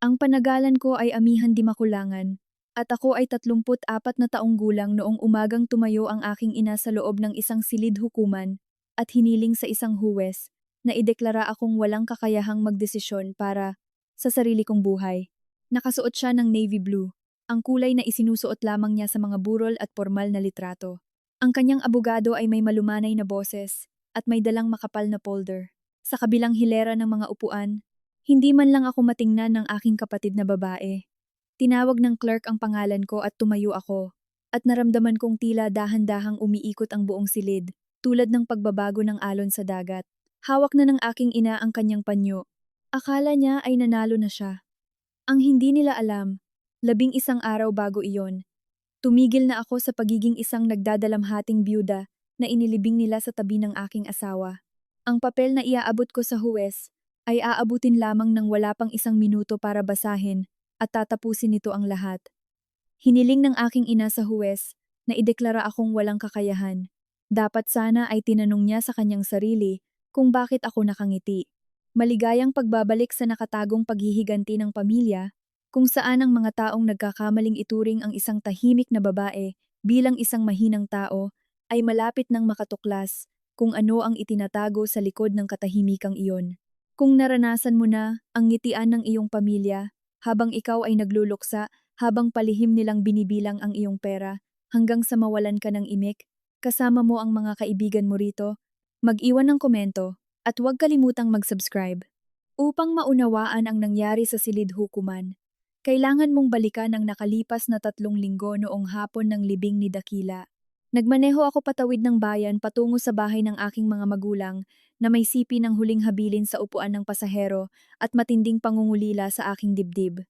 Ang panagalan ko ay Amihan Di Makulangan, at ako ay 34 na taong gulang noong umagang tumayo ang aking ina sa loob ng isang silid hukuman at hiniling sa isang huwes na ideklara akong walang kakayahang magdesisyon para sa sarili kong buhay. Nakasuot siya ng navy blue, ang kulay na isinusuot lamang niya sa mga burol at formal na litrato. Ang kanyang abogado ay may malumanay na boses at may dalang makapal na folder. Sa kabilang hilera ng mga upuan, hindi man lang ako matingnan ng aking kapatid na babae. Tinawag ng clerk ang pangalan ko at tumayo ako, at naramdaman kong tila dahan-dahang umiikot ang buong silid, tulad ng pagbabago ng alon sa dagat. Hawak na ng aking ina ang kanyang panyo. Akala niya ay nanalo na siya. Ang hindi nila alam, 11 araw bago iyon, tumigil na ako sa pagiging isang nagdadalamhating byuda na inilibing nila sa tabi ng aking asawa. Ang papel na iaabot ko sa huwes ay aabutin lamang ng wala pang 1 minuto para basahin at tatapusin nito ang lahat. Hiniling ng aking ina sa huwes na ideklara akong walang kakayahan. Dapat sana ay tinanong niya sa kanyang sarili kung bakit ako nakangiti. Maligayang pagbabalik sa nakatagong paghihiganti ng pamilya, kung saan ang mga taong nagkakamaling ituring ang isang tahimik na babae bilang isang mahinang tao, ay malapit ng makatuklas kung ano ang itinatago sa likod ng katahimikang iyon. Kung naranasan mo na ang ngitian ng iyong pamilya habang ikaw ay nagluluksa, habang palihim nilang binibilang ang iyong pera, hanggang sa mawalan ka ng imik, kasama mo ang mga kaibigan mo rito, mag-iwan ng komento at huwag kalimutang mag-subscribe. Upang maunawaan ang nangyari sa silid hukuman, kailangan mong balikan ang nakalipas na 3 linggo noong hapon ng libing ni Dakila. Nagmaneho ako patawid ng bayan patungo sa bahay ng aking mga magulang na may sipi ng huling habilin sa upuan ng pasahero at matinding pangungulila sa aking dibdib.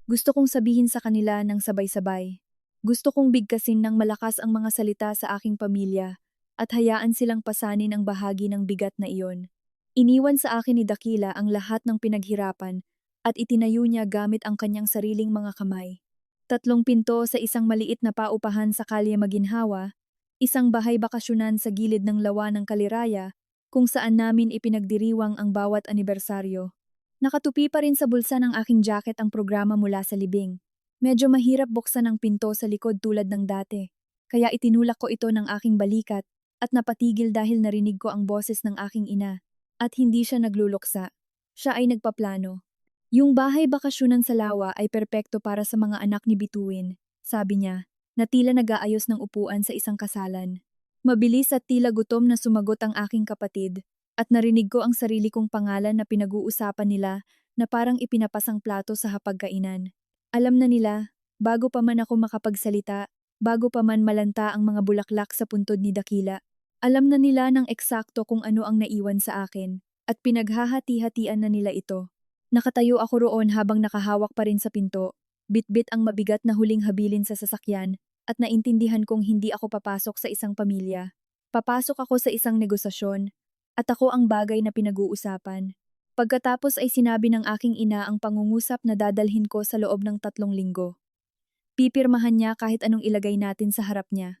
Gusto kong sabihin sa kanila ng sabay-sabay. Gusto kong bigkasin ng malakas ang mga salita sa aking pamilya at hayaan silang pasanin ang bahagi ng bigat na iyon. Iniwan sa akin ni Dakila ang lahat ng pinaghirapan at itinayo niya gamit ang kanyang sariling mga kamay. 3 pinto sa isang maliit na paupahan sa Kalye Maginhawa, isang bahay bakasyonan sa gilid ng lawa ng Kaliraya, kung saan namin ipinagdiriwang ang bawat anibersaryo. Nakatupi pa rin sa bulsa ng aking jacket ang programa mula sa libing. Medyo mahirap buksan ang pinto sa likod tulad ng dati, kaya itinulak ko ito ng aking balikat at napatigil dahil narinig ko ang boses ng aking ina, at hindi siya nagluluksa. Siya ay nagpaplano. Yung bahay bakasyonan sa lawa ay perpekto para sa mga anak ni Bituin, sabi niya, na tila nag-aayos ng upuan sa isang kasalan. Mabilis at tila gutom na sumagot ang aking kapatid, at narinig ko ang sarili kong pangalan na pinag-uusapan nila na parang ipinapasang plato sa hapagkainan. Alam na nila, bago pa man ako makapagsalita, bago pa man malanta ang mga bulaklak sa puntod ni Dakila. Alam na nila ng eksakto kung ano ang naiwan sa akin, at pinaghahati-hatian na nila ito. Nakatayo ako roon habang nakahawak pa rin sa pinto, bitbit ang mabigat na huling habilin sa sasakyan, at naintindihan kong hindi ako papasok sa isang pamilya. Papasok ako sa isang negosasyon, at ako ang bagay na pinag-uusapan. Pagkatapos ay sinabi ng aking ina ang pangungusap na dadalhin ko sa loob ng 3 linggo. Pipirmahan niya kahit anong ilagay natin sa harap niya.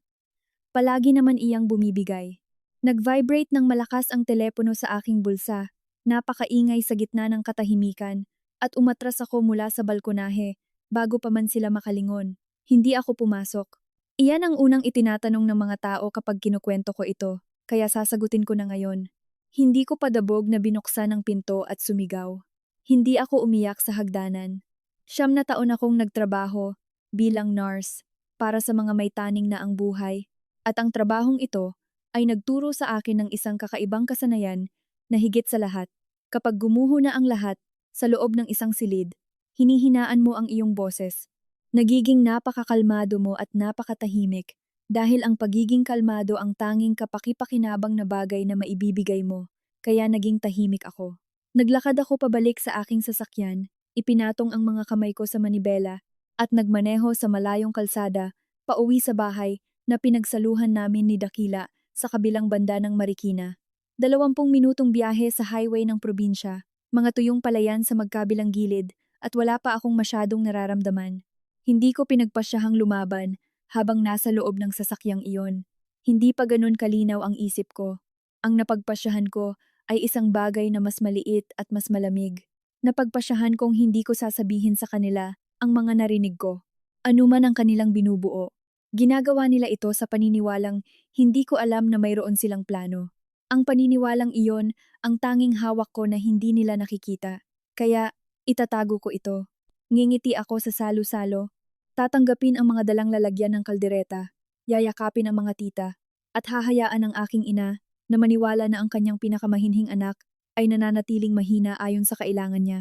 Palagi naman iyang bumibigay. Nag-vibrate ng malakas ang telepono sa aking bulsa. Napakaingay sa gitna ng katahimikan, at umatras ako mula sa balkonahe bago pa man sila makalingon. Hindi ako pumasok. Iyan ang unang itinatanong ng mga tao kapag kinukwento ko ito, kaya sasagutin ko na ngayon. Hindi ko padabog na binuksan ang pinto at sumigaw. Hindi ako umiyak sa hagdanan. 9 na taon akong nagtrabaho bilang nurse para sa mga may taning na ang buhay, at ang trabahong ito ay nagturo sa akin ng isang kakaibang kasanayan na higit sa lahat. Kapag gumuho na ang lahat, sa loob ng isang silid, hinihinaan mo ang iyong boses. Nagiging napakakalmado mo at napakatahimik, dahil ang pagiging kalmado ang tanging kapakipakinabang na bagay na maibibigay mo, kaya naging tahimik ako. Naglakad ako pabalik sa aking sasakyan, ipinatong ang mga kamay ko sa manibela, at nagmaneho sa malayong kalsada, pauwi sa bahay na pinagsaluhan namin ni Dakila sa kabilang banda ng Marikina. 20 minutong biyahe sa highway ng probinsya, mga tuyong palayan sa magkabilang gilid, at wala pa akong masyadong nararamdaman. Hindi ko pinagpasyahang lumaban habang nasa loob ng sasakyang iyon. Hindi pa ganun kalinaw ang isip ko. Ang napagpasyahan ko ay isang bagay na mas maliit at mas malamig. Napagpasyahan kong hindi ko sasabihin sa kanila ang mga narinig ko. Anuman ang kanilang binubuo. Ginagawa nila ito sa paniniwalang hindi ko alam na mayroon silang plano. Ang paniniwalang iyon ang tanging hawak ko na hindi nila nakikita. Kaya itatago ko ito. Ngingiti ako sa salo-salo. Tatanggapin ang mga dalang lalagyan ng kaldereta. Yayakapin ang mga tita. At hahayaan ang aking ina na maniwala na ang kanyang pinakamahinhing anak ay nananatiling mahina ayon sa kailangan niya.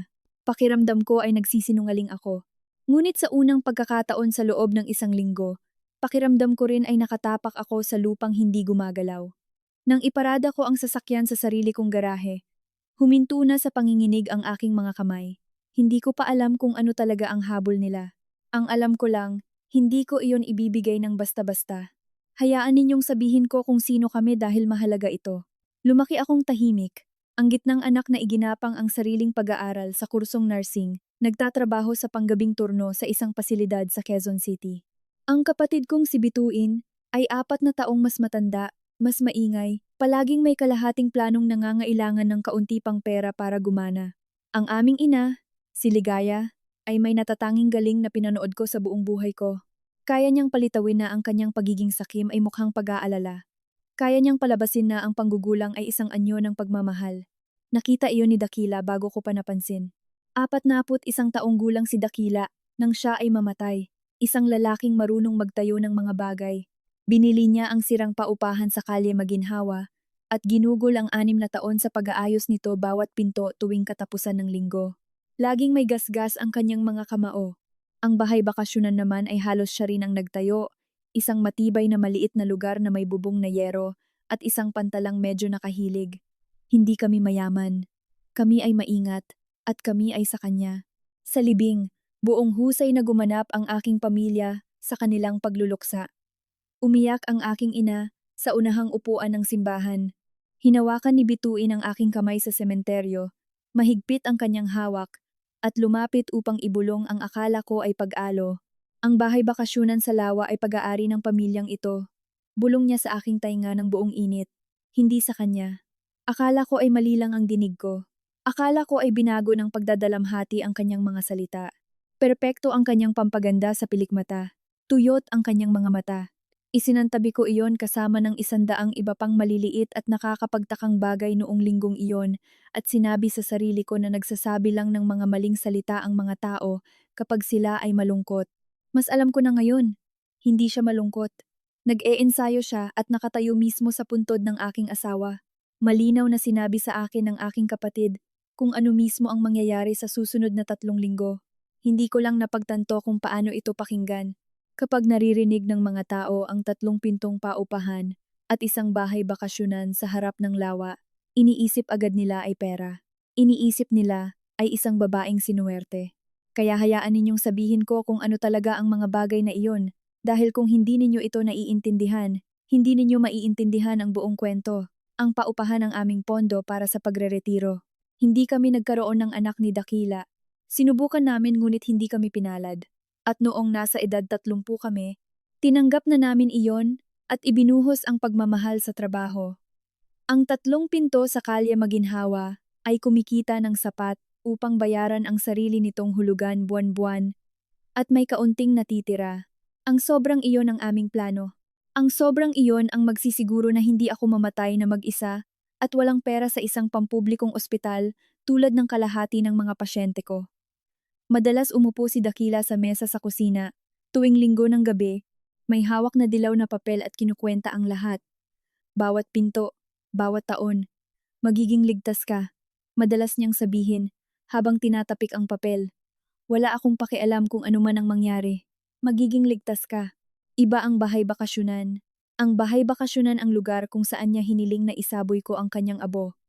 Pakiramdam ko ay nagsisinungaling ako. Ngunit sa unang pagkakataon sa loob ng isang linggo, pakiramdam ko rin ay nakatapak ako sa lupang hindi gumagalaw. Nang iparada ko ang sasakyan sa sarili kong garahe, huminto na sa panginginig ang aking mga kamay. Hindi ko pa alam kung ano talaga ang habol nila. Ang alam ko lang, hindi ko iyon ibibigay ng basta-basta. Hayaan ninyong sabihin ko kung sino kami dahil mahalaga ito. Lumaki akong tahimik. Ang gitnang anak na iginapang ang sariling pag-aaral sa kursong nursing, nagtatrabaho sa panggabing turno sa isang pasilidad sa Quezon City. Ang kapatid kong si Bituin ay 4 na taong mas matanda, mas maingay, palaging may kalahating planong nangangailangan ng kaunti pang pera para gumana. Ang aming ina, si Ligaya, ay may natatanging galing na pinanood ko sa buong buhay ko. Kaya niyang palitawin na ang kanyang pagiging sakim ay mukhang pag-aalala. Kaya niyang palabasin na ang panggugulang ay isang anyo ng pagmamahal. Nakita iyon ni Dakila bago ko pa napansin. 41 taong gulang si Dakila nang siya ay mamatay. Isang lalaking marunong magtayo ng mga bagay. Binili niya ang sirang paupahan sa Kalye Maginhawa at ginugol ang 6 na taon sa pag-aayos nito bawat pinto tuwing katapusan ng linggo. Laging may gasgas ang kanyang mga kamao. Ang bahay bakasyonan naman ay halos siya rin ang nagtayo. Isang matibay na maliit na lugar na may bubong na yero at isang pantalang medyo nakahilig. Hindi kami mayaman. Kami ay maingat at kami ay sa kanya. Sa libing, buong husay na gumanap ang aking pamilya sa kanilang pagluluksa. Umiyak ang aking ina sa unahang upuan ng simbahan. Hinawakan ni Bituin ang aking kamay sa sementeryo. Mahigpit ang kanyang hawak at lumapit upang ibulong ang akala ko ay pag-alo. Ang bahay bakasyonan sa Lawa ay pag-aari ng pamilyang ito. Bulong niya sa aking tainga ng buong init, hindi sa kanya. Akala ko ay mali lang ang dinig ko. Akala ko ay binago ng pagdadalamhati ang kanyang mga salita. Perpekto ang kanyang pampaganda sa pilikmata. Tuyot ang kanyang mga mata. Isinantabi ko iyon kasama ng 100 iba pang maliliit at nakakapagtakang bagay noong linggong iyon at sinabi sa sarili ko na nagsasabi lang ng mga maling salita ang mga tao kapag sila ay malungkot. Mas alam ko na ngayon, hindi siya malungkot. Nag-e-ensayo siya at nakatayo mismo sa puntod ng aking asawa. Malinaw na sinabi sa akin ng aking kapatid kung ano mismo ang mangyayari sa susunod na 3 linggo. Hindi ko lang napagtanto kung paano ito pakinggan. Kapag naririnig ng mga tao ang 3 pintong paupahan at isang bahay bakasyonan sa harap ng Lawa, iniisip agad nila ay pera. Iniisip nila ay isang babaeng sinuwerte. Kaya hayaan ninyong sabihin ko kung ano talaga ang mga bagay na iyon, dahil kung hindi ninyo ito naiintindihan, hindi ninyo maiintindihan ang buong kwento, ang paupahan ng aming pondo para sa pagreretiro. Hindi kami nagkaroon ng anak ni Dakila. Sinubukan namin ngunit hindi kami pinalad. At noong nasa edad 30 kami, tinanggap na namin iyon at ibinuhos ang pagmamahal sa trabaho. Ang 3 pinto sa Kalye Maginhawa ay kumikita ng sapat upang bayaran ang sarili nitong hulugan buwan-buwan at may kaunting natitira. Ang sobrang iyon ang aming plano. Ang sobrang iyon ang magsisiguro na hindi ako mamatay na mag-isa at walang pera sa isang pampublikong ospital tulad ng kalahati ng mga pasyente ko. Madalas umupo si Dakila sa mesa sa kusina. Tuwing linggo ng gabi, may hawak na dilaw na papel at kinukwenta ang lahat. Bawat pinto, bawat taon. Magiging ligtas ka. Madalas niyang sabihin, habang tinatapik ang papel. Wala akong pakialam kung ano man ang mangyari. Magiging ligtas ka. Iba ang bahay bakasyonan. Ang bahay bakasyonan ang lugar kung saan niya hiniling na isaboy ko ang kanyang abo.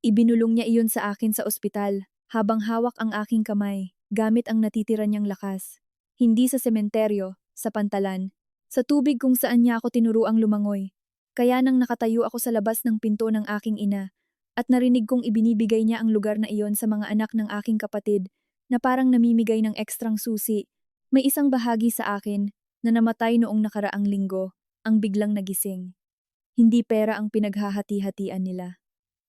Ibinulong niya iyon sa akin sa ospital, habang hawak ang aking kamay, gamit ang natitira niyang lakas. Hindi sa sementeryo, sa pantalan, sa tubig kung saan niya ako tinuruang lumangoy. Kaya nang nakatayo ako sa labas ng pinto ng aking ina, at narinig kong ibinibigay niya ang lugar na iyon sa mga anak ng aking kapatid, na parang namimigay ng ekstrang susi, may isang bahagi sa akin na namatay noong nakaraang linggo, ang biglang nagising. Hindi pera ang pinaghahati-hatian nila.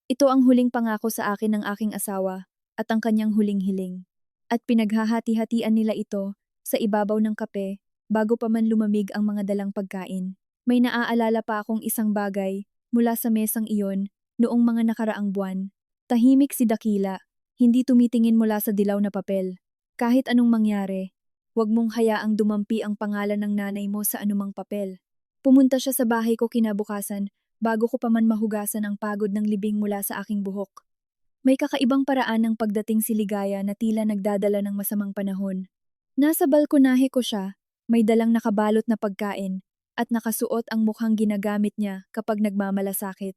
Ito ang huling pangako sa akin ng aking asawa, at ang kanyang huling hiling. At pinaghahati-hatian nila ito sa ibabaw ng kape bago pa man lumamig ang mga dalang pagkain. May naaalala pa akong isang bagay mula sa mesang iyon noong mga nakaraang buwan. Tahimik si Dakila, hindi tumitingin mula sa dilaw na papel. Kahit anong mangyari, huwag mong hayaang dumampi ang pangalan ng nanay mo sa anumang papel. Pumunta siya sa bahay ko kinabukasan bago ko pa man mahugasan ang pagod ng libing mula sa aking buhok. May kakaibang paraan ng pagdating si Ligaya na tila nagdadala ng masamang panahon. Nasa balkonahe ko siya, may dalang nakabalot na pagkain, at nakasuot ang mukhang ginagamit niya kapag nagmamalasakit.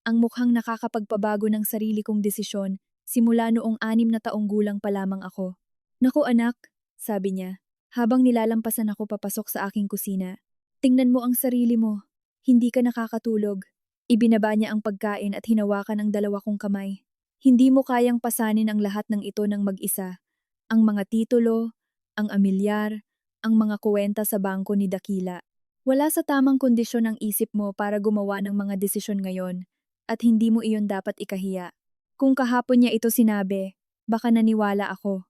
Ang mukhang nakakapagpabago ng sarili kong desisyon simula noong 6 na taong gulang pa lamang ako. Naku anak, sabi niya, habang nilalampasan ako papasok sa aking kusina. Tingnan mo ang sarili mo, hindi ka nakakatulog. Ibinaba niya ang pagkain at hinawakan ang 2 kong kamay. Hindi mo kayang pasanin ang lahat ng ito ng mag-isa. Ang mga titulo, ang amilyar, ang mga kuwenta sa bangko ni Dakila. Wala sa tamang kondisyon ang isip mo para gumawa ng mga desisyon ngayon, at hindi mo iyon dapat ikahiya. Kung kahapon niya ito sinabi, baka naniwala ako.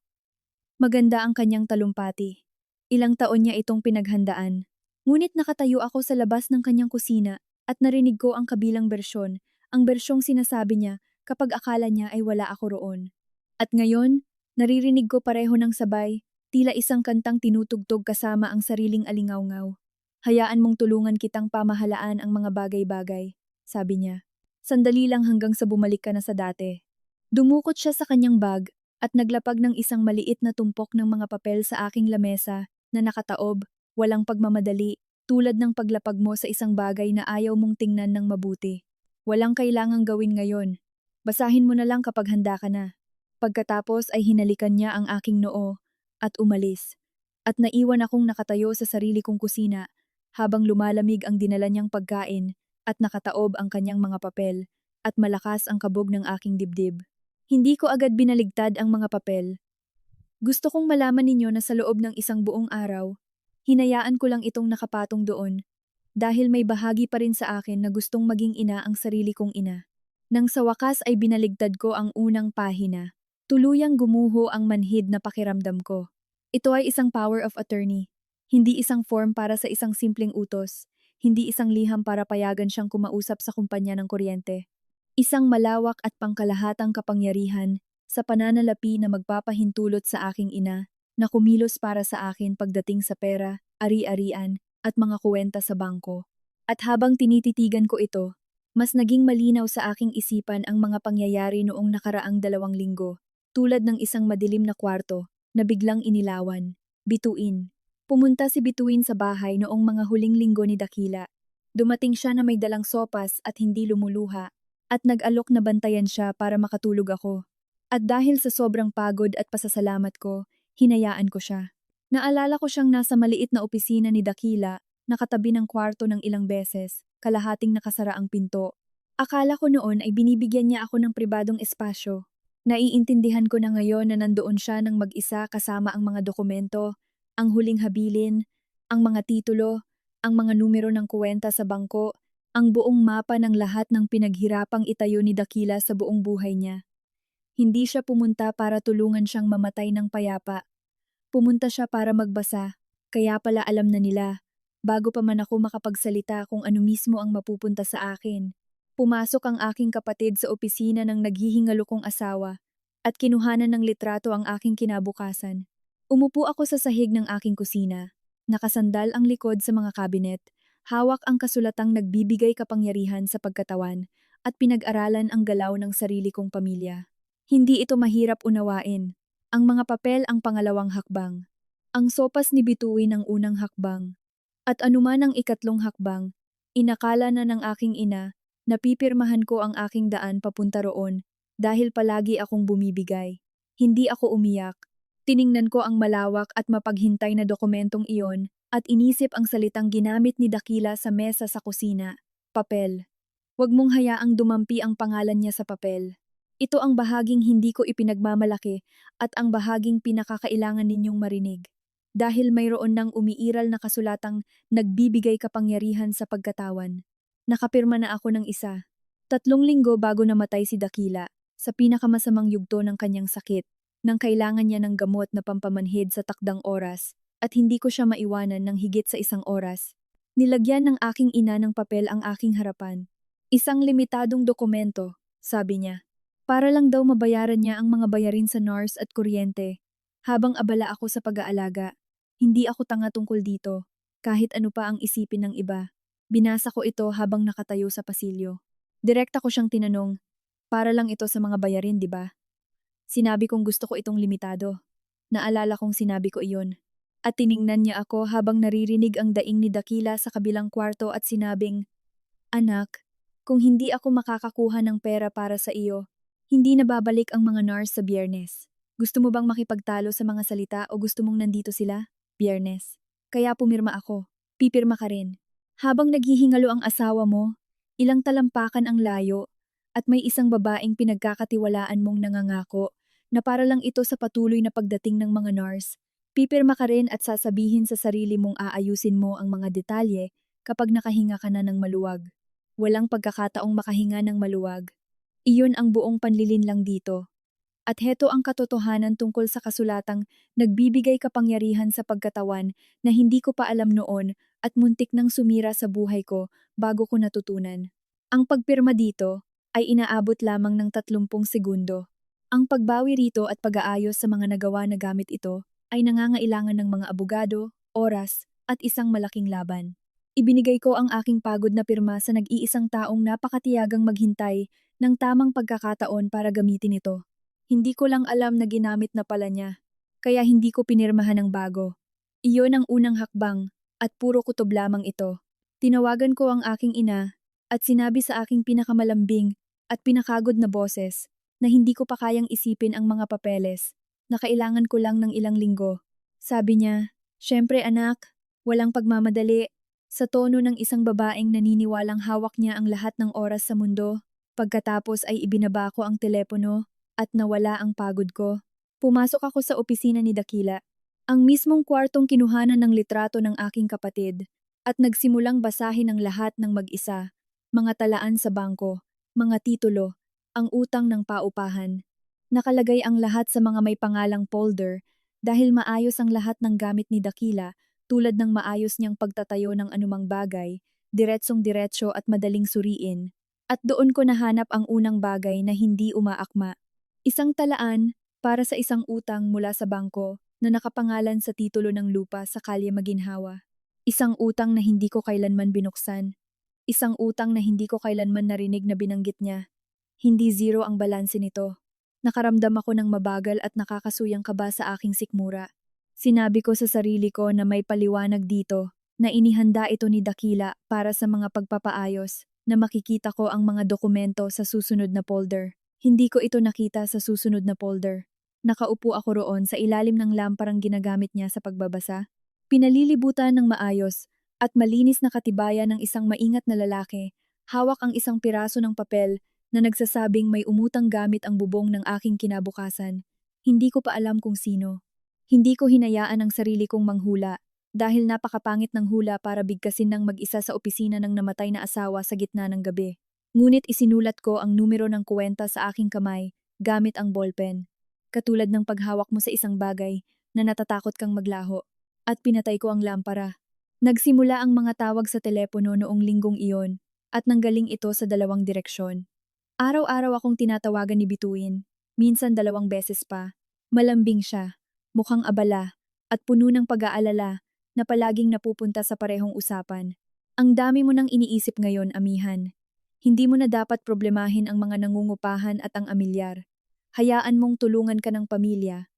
Maganda ang kanyang talumpati. Ilang taon niya itong pinaghandaan. Ngunit nakatayo ako sa labas ng kanyang kusina at narinig ko ang kabilang bersyon, ang bersyong sinasabi niya kapag akala niya ay wala ako roon. At ngayon, naririnig ko pareho ng sabay, tila isang kantang tinutugtog kasama ang sariling alingawngaw. Hayaan mong tulungan kitang pamahalaan ang mga bagay-bagay, sabi niya. Sandali lang hanggang sa bumalik ka na sa dati. Dumukot siya sa kanyang bag at naglapag ng isang maliit na tumpok ng mga papel sa aking lamesa na nakataob, walang pagmamadali, tulad ng paglapag mo sa isang bagay na ayaw mong tingnan ng mabuti. Walang kailangang gawin ngayon. Basahin mo na lang kapag handa ka na. Pagkatapos ay hinalikan niya ang aking noo at umalis. At naiwan akong nakatayo sa sarili kong kusina habang lumalamig ang dinala niyang pagkain at nakataob ang kanyang mga papel at malakas ang kabog ng aking dibdib. Hindi ko agad binaligtad ang mga papel. Gusto kong malaman ninyo na sa loob ng isang buong araw, hinayaan ko lang itong nakapatong doon dahil may bahagi pa rin sa akin na gustong maging ina ang sarili kong ina. Nang sa wakas ay binaligtad ko ang unang pahina, tuluyang gumuho ang manhid na pakiramdam ko. Ito ay isang power of attorney. Hindi isang form para sa isang simpleng utos, hindi isang liham para payagan siyang kumausap sa kumpanya ng kuryente. Isang malawak at pangkalahatang kapangyarihan sa pananalapi na magpapahintulot sa aking ina na kumilos para sa akin pagdating sa pera, ari-arian at mga kuwenta sa bangko. At habang tinititigan ko ito, mas naging malinaw sa aking isipan ang mga pangyayari noong nakaraang 2 linggo, tulad ng isang madilim na kwarto na biglang inilawan. Bituin. Pumunta si Bituin sa bahay noong mga huling linggo ni Dakila. Dumating siya na may dalang sopas at hindi lumuluha, at nag-alok na bantayan siya para makatulog ako. At dahil sa sobrang pagod at pasasalamat ko, hinayaan ko siya. Naalala ko siyang nasa maliit na opisina ni Dakila, nakatabi ng kwarto ng ilang beses, kalahating nakasara ang pinto. Akala ko noon ay binibigyan niya ako ng pribadong espasyo. Naiintindihan ko na ngayon na nandoon siya ng mag-isa kasama ang mga dokumento, ang huling habilin, ang mga titulo, ang mga numero ng kuwenta sa bangko, ang buong mapa ng lahat ng pinaghirapang itayo ni Dakila sa buong buhay niya. Hindi siya pumunta para tulungan siyang mamatay ng payapa. Pumunta siya para magbasa, kaya pala alam na nila, bago pa man ako makapagsalita kung ano mismo ang mapupunta sa akin. Pumasok ang aking kapatid sa opisina ng naghihingalo kong asawa at kinuhanan ng litrato ang aking kinabukasan. Umupo ako sa sahig ng aking kusina. Nakasandal ang likod sa mga kabinet, hawak ang kasulatang nagbibigay kapangyarihan sa pagkatawan at pinag-aralan ang galaw ng sarili kong pamilya. Hindi ito mahirap unawain. Ang mga papel ang pangalawang hakbang. Ang sopas ni Bituin ang unang hakbang. At anuman ang ikatlong hakbang, inakala na ng aking ina, napipirmahan ko ang aking daan papunta roon dahil palagi akong bumibigay. Hindi ako umiyak. Tiningnan ko ang malawak at mapaghintay na dokumentong iyon at inisip ang salitang ginamit ni Dakila sa mesa sa kusina. Papel. Huwag mong hayaang dumampi ang pangalan niya sa papel. Ito ang bahaging hindi ko ipinagmamalaki at ang bahaging pinakakailangan ninyong marinig. Dahil mayroon ng umiiral na kasulatang nagbibigay kapangyarihan sa pagkatawan. Nakapirma na ako ng isa. 3 linggo bago namatay si Dakila. sa pinakamasamang yugto ng kanyang sakit, nang kailangan niya ng gamot na pampamanhid sa takdang oras, at hindi ko siya maiwanan ng higit sa 1 oras. Nilagyan ng aking ina ng papel ang aking harapan. Isang limitadong dokumento, sabi niya. Para lang daw mabayaran niya ang mga bayarin sa NARS at kuryente. Habang abala ako sa pag-aalaga, hindi ako tanga tungkol dito, kahit ano pa ang isipin ng iba. Binasa ko ito habang nakatayo sa pasilyo. Direkta ko siyang tinanong, para lang ito sa mga bayarin, di ba? Sinabi kong gusto ko itong limitado. Naalala kong sinabi ko iyon. At tiningnan niya ako habang naririnig ang daing ni Dakila sa kabilang kwarto at sinabing, Anak, kung hindi ako makakakuha ng pera para sa iyo, hindi na babalik ang mga NARS sa Biyernes. Gusto mo bang makipagtalo sa mga salita o gusto mong nandito sila? Biyernes. Kaya pumirma ako. Pipirma ka rin. Habang naghihingalo ang asawa mo, ilang talampakan ang layo, at may isang babaeng pinagkakatiwalaan mong nangangako na para lang ito sa patuloy na pagdating ng mga NARS, pipirma ka rin at sasabihin sa sarili mong aayusin mo ang mga detalye kapag nakahinga ka na ng maluwag. Walang pagkakataong makahinga ng maluwag. Iyon ang buong panlilinlang dito. At heto ang katotohanan tungkol sa kasulatang nagbibigay kapangyarihan sa pagkatawan na hindi ko pa alam noon at muntik nang sumira sa buhay ko bago ko natutunan. Ang pagpirma dito ay inaabot lamang ng 30 segundo. Ang pagbawi rito at pag-aayos sa mga nagawa na gamit ito ay nangangailangan ng mga abogado, oras, at isang malaking laban. Ibinigay ko ang aking pagod na pirma sa nag-iisang taong napakatiyagang maghintay ng tamang pagkakataon para gamitin ito. Hindi ko lang alam na ginamit na pala niya, kaya hindi ko pinirmahan ng bago. Iyon ang unang hakbang, at puro kutob lamang ito. Tinawagan ko ang aking ina, at sinabi sa aking pinakamalambing at pinakagod na boses na hindi ko pa kayang isipin ang mga papeles, na kailangan ko lang ng ilang linggo. Sabi niya, "Syempre anak, walang pagmamadali." Sa tono ng isang babaeng naniniwalang hawak niya ang lahat ng oras sa mundo. Pagkatapos ay ibinaba ko ang telepono, at nawala ang pagod ko. Pumasok ako sa opisina ni Dakila, ang mismong kwartong kinuhanan ng litrato ng aking kapatid, at nagsimulang basahin ang lahat ng mag-isa, mga talaan sa bangko, mga titulo, ang utang ng paupahan. Nakalagay ang lahat sa mga may pangalang folder dahil maayos ang lahat ng gamit ni Dakila tulad ng maayos niyang pagtatayo ng anumang bagay, diretsong-diretsyo at madaling suriin. At doon ko nahanap ang unang bagay na hindi umaakma. Isang talaan para sa isang utang mula sa bangko na nakapangalan sa titulo ng lupa sa Kalye Maginhawa. Isang utang na hindi ko kailanman binuksan. Isang utang na hindi ko kailanman narinig na binanggit niya. Hindi zero ang balanse nito. Nakaramdam ako ng mabagal at nakakasuyang kaba sa aking sikmura. Sinabi ko sa sarili ko na may paliwanag dito, na inihanda ito ni Dakila para sa mga pagpapaayos, na makikita ko ang mga dokumento sa susunod na folder. Hindi ko ito nakita sa susunod na folder. Nakaupo ako roon sa ilalim ng lamparang ginagamit niya sa pagbabasa. Pinalilibutan ng maayos at malinis na katibayan ng isang maingat na lalaki. Hawak ang isang piraso ng papel na nagsasabing may umutang gamit ang bubong ng aking kinabukasan. Hindi ko pa alam kung sino. Hindi ko hinayaan ang sarili kong manghula dahil napakapangit ng hula para bigkasin ng mag-isa sa opisina ng namatay na asawa sa gitna ng gabi. Ngunit isinulat ko ang numero ng kuwenta sa aking kamay gamit ang ballpen. Katulad ng paghawak mo sa isang bagay na natatakot kang maglaho. At pinatay ko ang lampara. Nagsimula ang mga tawag sa telepono noong linggong iyon at nanggaling ito sa 2 direksyon. Araw-araw akong tinatawagan ni Bituin, minsan 2 beses pa. Malambing siya, mukhang abala, at puno ng pag-aalala na palaging napupunta sa parehong usapan. Ang dami mo nang iniisip ngayon, amihan. Hindi mo na dapat problemahin ang mga nangungupahan at ang amilyar. Hayaan mong tulungan ka ng pamilya.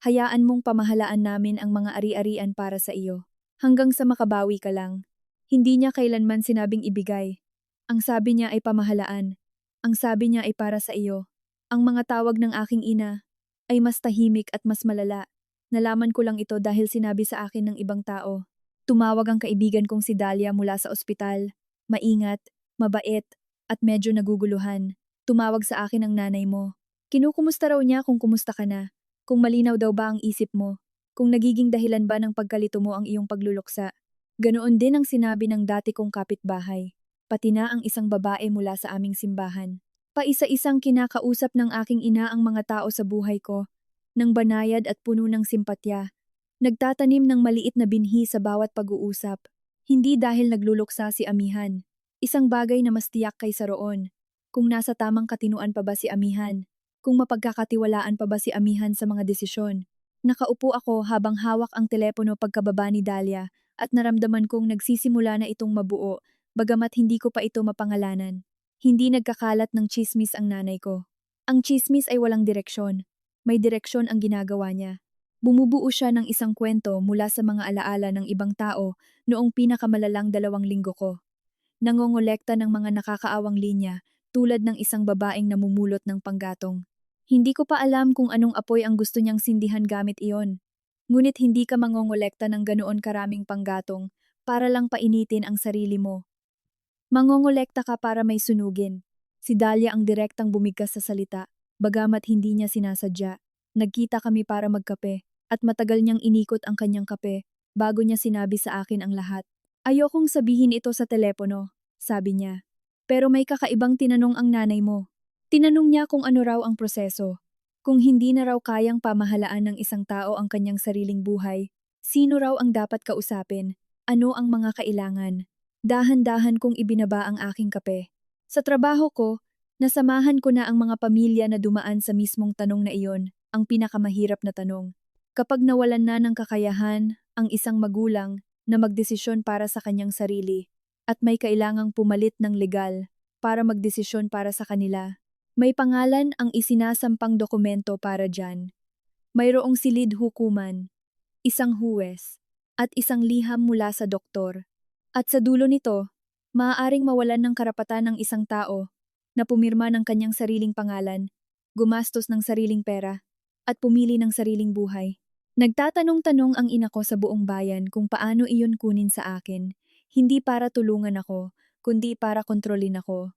Hayaan mong pamahalaan namin ang mga ari-arian para sa iyo. Hanggang sa makabawi ka lang. Hindi niya kailanman sinabing ibigay. Ang sabi niya ay pamahalaan. Ang sabi niya ay para sa iyo. Ang mga tawag ng aking ina ay mas tahimik at mas malala. Nalaman ko lang ito dahil sinabi sa akin ng ibang tao. Tumawag ang kaibigan kong si Dahlia mula sa ospital. Maingat, mabait, at medyo naguguluhan. Tumawag sa akin ang nanay mo. Kinukumusta raw niya kung kumusta ka na. Kung malinaw daw ba ang isip mo. Kung nagiging dahilan ba ng pagkalito mo ang iyong pagluluksa. Ganoon din ang sinabi ng dati kong kapitbahay. Pati na ang isang babae mula sa aming simbahan. Paisa-isang kinakausap ng aking ina ang mga tao sa buhay ko, ng banayad at puno ng simpatya. Nagtatanim ng maliit na binhi sa bawat pag-uusap. Hindi dahil nagluluksa si Amihan. Isang bagay na mas tiyak kaysa roon. Kung nasa tamang katinuan pa ba si Amihan? Kung mapagkakatiwalaan pa ba si Amihan sa mga desisyon? Nakaupo ako habang hawak ang telepono pagkababa ni Dahlia at naramdaman kong nagsisimula na itong mabuo, bagamat hindi ko pa ito mapangalanan. Hindi nagkakalat ng tsismis ang nanay ko. Ang tsismis ay walang direksyon. May direksyon ang ginagawa niya. Bumubuo siya ng isang kwento mula sa mga alaala ng ibang tao noong pinakamalalang 2 linggo ko. Nangongolekta ng mga nakakaawang linya tulad ng isang babaeng namumulot ng panggatong. Hindi ko pa alam kung anong apoy ang gusto niyang sindihan gamit iyon. Ngunit hindi ka mangongolekta ng ganoon karaming panggatong para lang painitin ang sarili mo. Mangongolekta ka para may sunugin. Si Dahlia ang direktang bumigkas sa salita, bagamat hindi niya sinasadya. Nagkita kami para magkape, at matagal niyang inikot ang kanyang kape bago niya sinabi sa akin ang lahat. Ayokong sabihin ito sa telepono, sabi niya. Pero may kakaibang tinanong ang nanay mo. Tinanong niya kung ano raw ang proseso. Kung hindi na raw kayang pamahalaan ng isang tao ang kanyang sariling buhay, sino raw ang dapat kausapin? Ano ang mga kailangan? Dahan-dahan kong ibinaba ang aking kape. Sa trabaho ko, nasamahan ko na ang mga pamilya na dumaan sa mismong tanong na iyon, ang pinakamahirap na tanong. Kapag nawalan na ng kakayahan ang isang magulang na magdesisyon para sa kanyang sarili at may kailangang pumalit ng legal para magdesisyon para sa kanila, may pangalan ang isinasampang dokumento para dyan. Mayroong silid hukuman, isang huwes, at isang liham mula sa doktor. At sa dulo nito, maaaring mawalan ng karapatan ng isang tao na pumirma ng kanyang sariling pangalan, gumastos ng sariling pera, at pumili ng sariling buhay. Nagtatanong-tanong ang ina ko sa buong bayan kung paano iyon kunin sa akin, hindi para tulungan ako, kundi para kontrolin ako.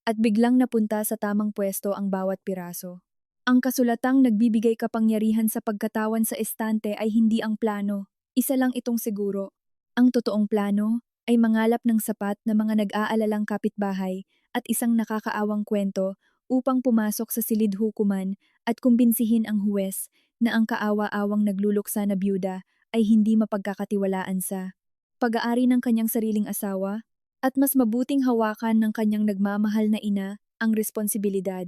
At biglang napunta sa tamang pwesto ang bawat piraso. Ang kasulatang nagbibigay kapangyarihan sa pagkatawan sa estante ay hindi ang plano, isa lang itong siguro. Ang totoong plano ay mangalap ng sapat na mga nag-aalalang kapitbahay at isang nakakaawang kwento upang pumasok sa silid hukuman at kumbinsihin ang huwes na ang kaawa-awang nagluluksa na byuda ay hindi mapagkakatiwalaan sa pag-aari ng kanyang sariling asawa at mas mabuting hawakan ng kanyang nagmamahal na ina ang responsibilidad.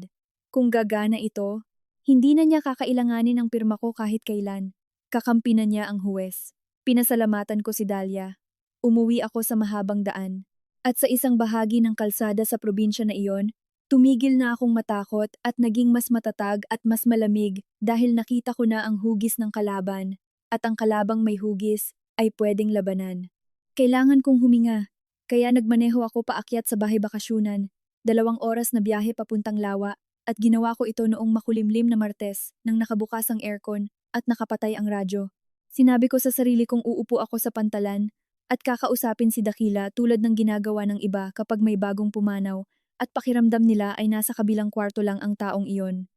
Kung gagana ito, hindi na niya kakailanganin ang pirma ko kahit kailan. Kakampi na niya ang huwes. Pinasalamatan ko si Dahlia. Umuwi ako sa mahabang daan. At sa isang bahagi ng kalsada sa probinsya na iyon, tumigil na akong matakot at naging mas matatag at mas malamig dahil nakita ko na ang hugis ng kalaban, at ang kalabang may hugis ay pwedeng labanan. Kailangan kong huminga, kaya nagmaneho ako paakyat sa bahay bakasyunan, 2 oras na biyahe papuntang Lawa, at ginawa ko ito noong makulimlim na Martes nang nakabukas ang aircon at nakapatay ang radyo. Sinabi ko sa sarili kong uupo ako sa pantalan at kakausapin si Dakila tulad ng ginagawa ng iba kapag may bagong pumanaw, at pakiramdam nila ay nasa kabilang kwarto lang ang taong iyon.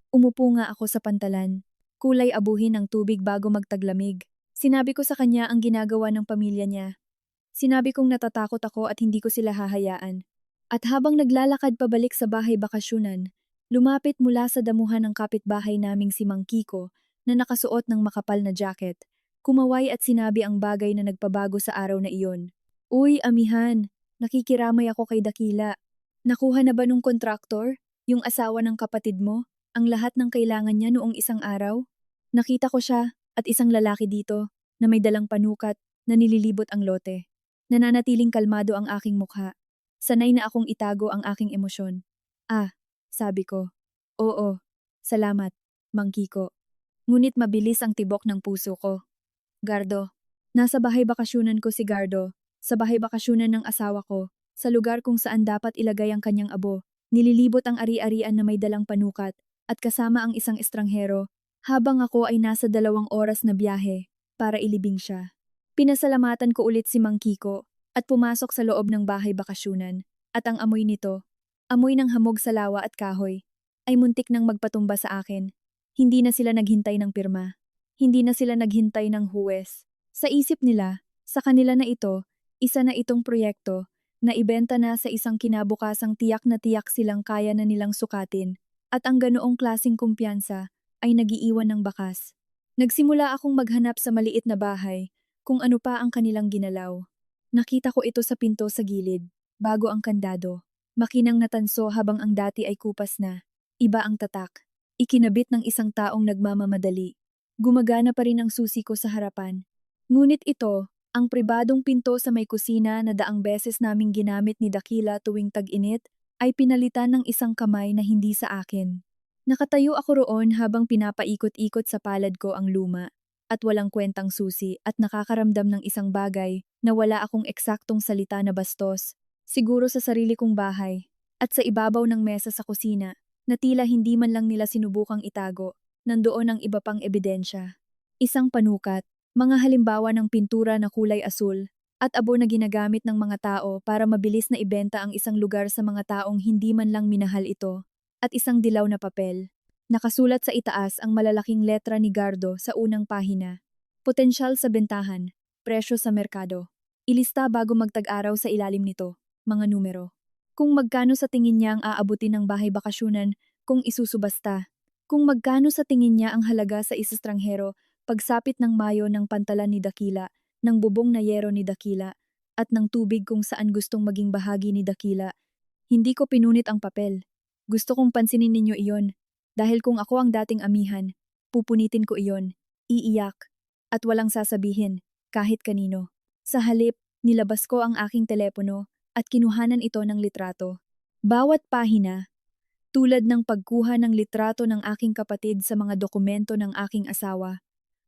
Umupo nga ako sa pantalan. Kulay abuhin ang tubig bago magtaglamig. Sinabi ko sa kanya ang ginagawa ng pamilya niya. Sinabi kong natatakot ako at hindi ko sila hahayaan. At habang naglalakad pabalik sa bahay bakasyunan, lumapit mula sa damuhan ng kapitbahay naming si Mang Kiko na nakasuot ng makapal na jacket. Kumaway at sinabi ang bagay na nagpabago sa araw na iyon. Uy, Amihan, nakikiramay ako kay Dakila. Nakuha na ba nung kontraktor, yung asawa ng kapatid mo, ang lahat ng kailangan niya noong isang araw? Nakita ko siya at isang lalaki dito na may dalang panukat na nililibot ang lote. Nananatiling kalmado ang aking mukha. Sanay na akong itago ang aking emosyon. Ah, sabi ko. Oo, salamat, Mang Kiko. Ngunit mabilis ang tibok ng puso ko. Gardo. Nasa bahay bakasyunan ko si Gardo, sa bahay bakasyunan ng asawa ko, sa lugar kung saan dapat ilagay ang kanyang abo. Nililibot ang ari-arian na may dalang panukat at kasama ang isang estranghero habang ako ay nasa 2 oras na biyahe para ilibing siya. Pinasalamatan ko ulit si Mang Kiko at pumasok sa loob ng bahay bakasyunan, at ang amoy nito, amoy ng hamog sa lawa at kahoy, ay muntik nang magpatumba sa akin. Hindi na sila naghintay ng pirma. Hindi na sila naghintay ng huwes. Sa isip nila, sa kanila na ito, isa na itong proyekto Naibenta na sa isang kinabukasang tiyak na tiyak silang kaya na nilang sukatin, at ang ganoong klasing kumpiyansa ay nagiiwan ng bakas. Nagsimula akong maghanap sa maliit na bahay kung ano pa ang kanilang ginalaw. Nakita ko ito sa pinto sa gilid, bago ang kandado. Makinang natanso habang ang dati ay kupas na. Iba ang tatak. Ikinabit ng isang taong nagmamamadali. Gumagana pa rin ang susi ko sa harapan. Ngunit ito, ang pribadong pinto sa may kusina na daang beses naming ginamit ni Dakila tuwing tag-init, ay pinalitan ng isang kamay na hindi sa akin. Nakatayo ako roon habang pinapaikot-ikot sa palad ko ang luma, at walang kwentang susi at nakakaramdam ng isang bagay na wala akong eksaktong salita na bastos, siguro sa sarili kong bahay, at sa ibabaw ng mesa sa kusina, na tila hindi man lang nila sinubukang itago, nandoon ang iba pang ebidensya. Isang panukat, mga halimbawa ng pintura na kulay asul, at abo na ginagamit ng mga tao para mabilis na ibenta ang isang lugar sa mga taong hindi man lang minahal ito, at isang dilaw na papel. Nakasulat sa itaas ang malalaking letra ni Gardo sa unang pahina. Potensyal sa bentahan, presyo sa merkado. Ilista bago magtag-araw sa ilalim nito, mga numero. Kung magkano sa tingin niya ang aabutin ng bahay bakasyunan kung isusubasta. Kung magkano sa tingin niya ang halaga sa estranghero pagsapit ng mayo ng pantalan ni Dakila, ng bubong na yero ni Dakila, at ng tubig kung saan gustong maging bahagi ni Dakila. Hindi ko pinunit ang papel. Gusto kong pansinin ninyo iyon. Dahil kung ako ang dating amihan, pupunitin ko iyon, iiyak, at walang sasabihin, kahit kanino. Sa halip, nilabas ko ang aking telepono at kinuhanan ito ng litrato. Bawat pahina, tulad ng pagkuha ng litrato ng aking kapatid sa mga dokumento ng aking asawa,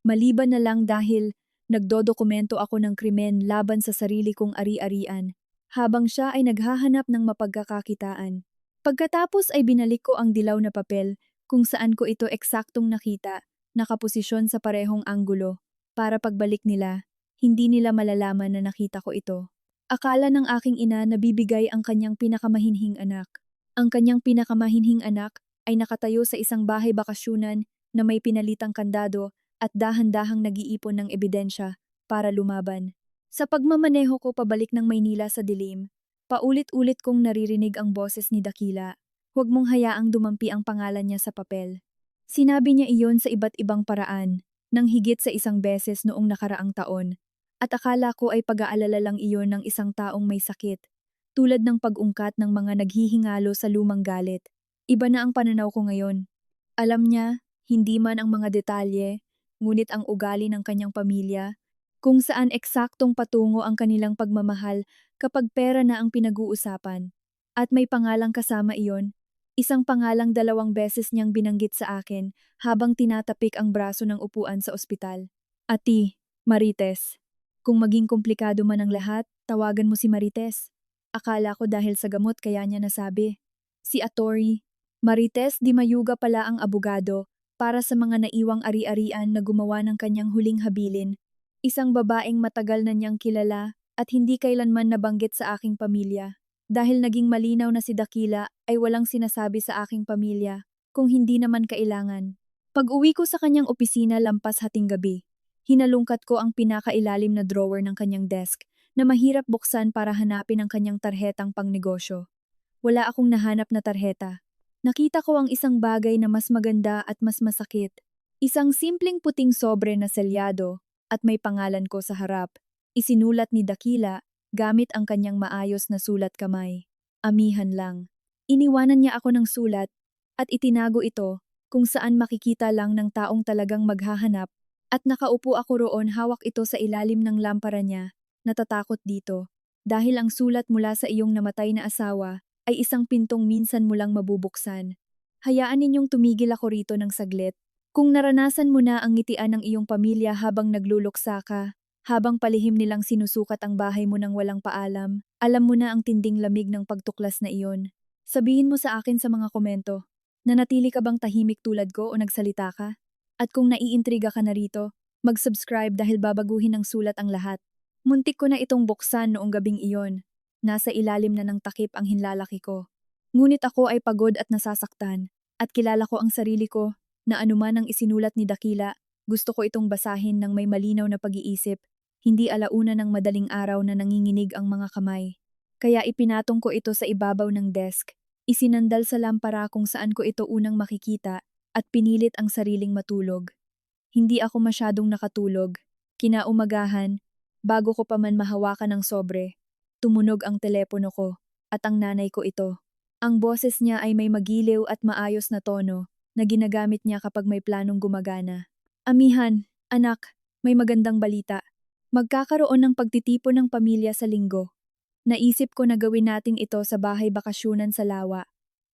maliban na lang dahil nagdodokumento ako ng krimen laban sa sarili kong ari-arian, habang siya ay naghahanap ng mapagkakakitaan. Pagkatapos ay binalik ko ang dilaw na papel kung saan ko ito eksaktong nakita, nakaposisyon sa parehong anggulo, para pagbalik nila, hindi nila malalaman na nakita ko ito. Akala ng aking ina na bibigay ang kanyang pinakamahinhing anak. Ang kanyang pinakamahinhing anak ay nakatayo sa isang bahay bakasyunan na may pinalitang kandado at dahan-dahang nag-iipon ng ebidensya para lumaban. Sa pagmamaneho ko pabalik ng Maynila sa dilim, paulit-ulit kong naririnig ang boses ni Dakila. Huwag mong hayaang dumampi ang pangalan niya sa papel. Sinabi niya iyon sa iba't ibang paraan, nang higit sa isang beses noong nakaraang taon, at akala ko ay pag-aalala lang iyon ng isang taong may sakit, tulad ng pag-ungkat ng mga naghihingalo sa lumang galit. Iba na ang pananaw ko ngayon. Alam niya, hindi man ang mga detalye, ngunit ang ugali ng kanyang pamilya, kung saan eksaktong patungo ang kanilang pagmamahal kapag pera na ang pinag-uusapan. At may pangalang kasama iyon, isang pangalang 2 beses niyang binanggit sa akin habang tinatapik ang braso ng upuan sa ospital. Ati, Marites. Kung maging komplikado man ang lahat, tawagan mo si Marites. Akala ko dahil sa gamot kaya niya nasabi. Si Atty. Marites Di Mayuga pala ang abogado para sa mga naiwang ari-arian na gumawa ng kanyang huling habilin. Isang babaeng matagal na niyang kilala at hindi kailanman nabanggit sa aking pamilya. Dahil naging malinaw na si Dakila ay walang sinasabi sa aking pamilya kung hindi naman kailangan. Pag-uwi ko sa kanyang opisina lampas hating gabi, hinalungkat ko ang pinakailalim na drawer ng kanyang desk na mahirap buksan para hanapin ang kanyang tarhetang pangnegosyo. Wala akong nahanap na tarheta. Nakita ko ang isang bagay na mas maganda at mas masakit. Isang simpleng puting sobre na selyado at may pangalan ko sa harap. Isinulat ni Dakila gamit ang kanyang maayos na sulat kamay. Amihan lang. Iniwanan niya ako ng sulat at itinago ito kung saan makikita lang ng taong talagang maghahanap, at nakaupo ako roon hawak ito sa ilalim ng lampara niya. Natatakot dito dahil ang sulat mula sa iyong namatay na asawa ay isang pintong minsan mo lang mabubuksan. Hayaan ninyong tumigil ako rito ng saglit. Kung naranasan mo na ang ngitian ng iyong pamilya habang nagluluksa ka, habang palihim nilang sinusukat ang bahay mo nang walang paalam, alam mo na ang tinding lamig ng pagtuklas na iyon. Sabihin mo sa akin sa mga komento, nanatili ka bang tahimik tulad ko o nagsalita ka? At kung naiintriga ka na rito, mag-subscribe dahil babaguhin ng sulat ang lahat. Muntik ko na itong buksan noong gabing iyon. Nasa ilalim na ng takip ang hinlalaki ko. Ngunit ako ay pagod at nasasaktan, at kilala ko ang sarili ko na anuman ang isinulat ni Dakila, gusto ko itong basahin ng may malinaw na pag-iisip, hindi alauna ng madaling araw na nanginginig ang mga kamay. kaya ipinatong ko ito sa ibabaw ng desk. Isinandal sa lampara kung saan ko ito unang makikita at pinilit ang sariling matulog. Hindi ako masyadong nakatulog. Kinaumagahan, bago ko pa man mahawakan ng sobre, tumunog ang telepono ko at ang nanay ko ito. Ang boses niya ay may magiliw at maayos na tono na ginagamit niya kapag may planong gumagana. Amihan, anak, may magandang balita. Magkakaroon ng pagtitipon ng pamilya sa linggo. Naisip ko na gawin nating ito sa bahay bakasyunan sa Lawa.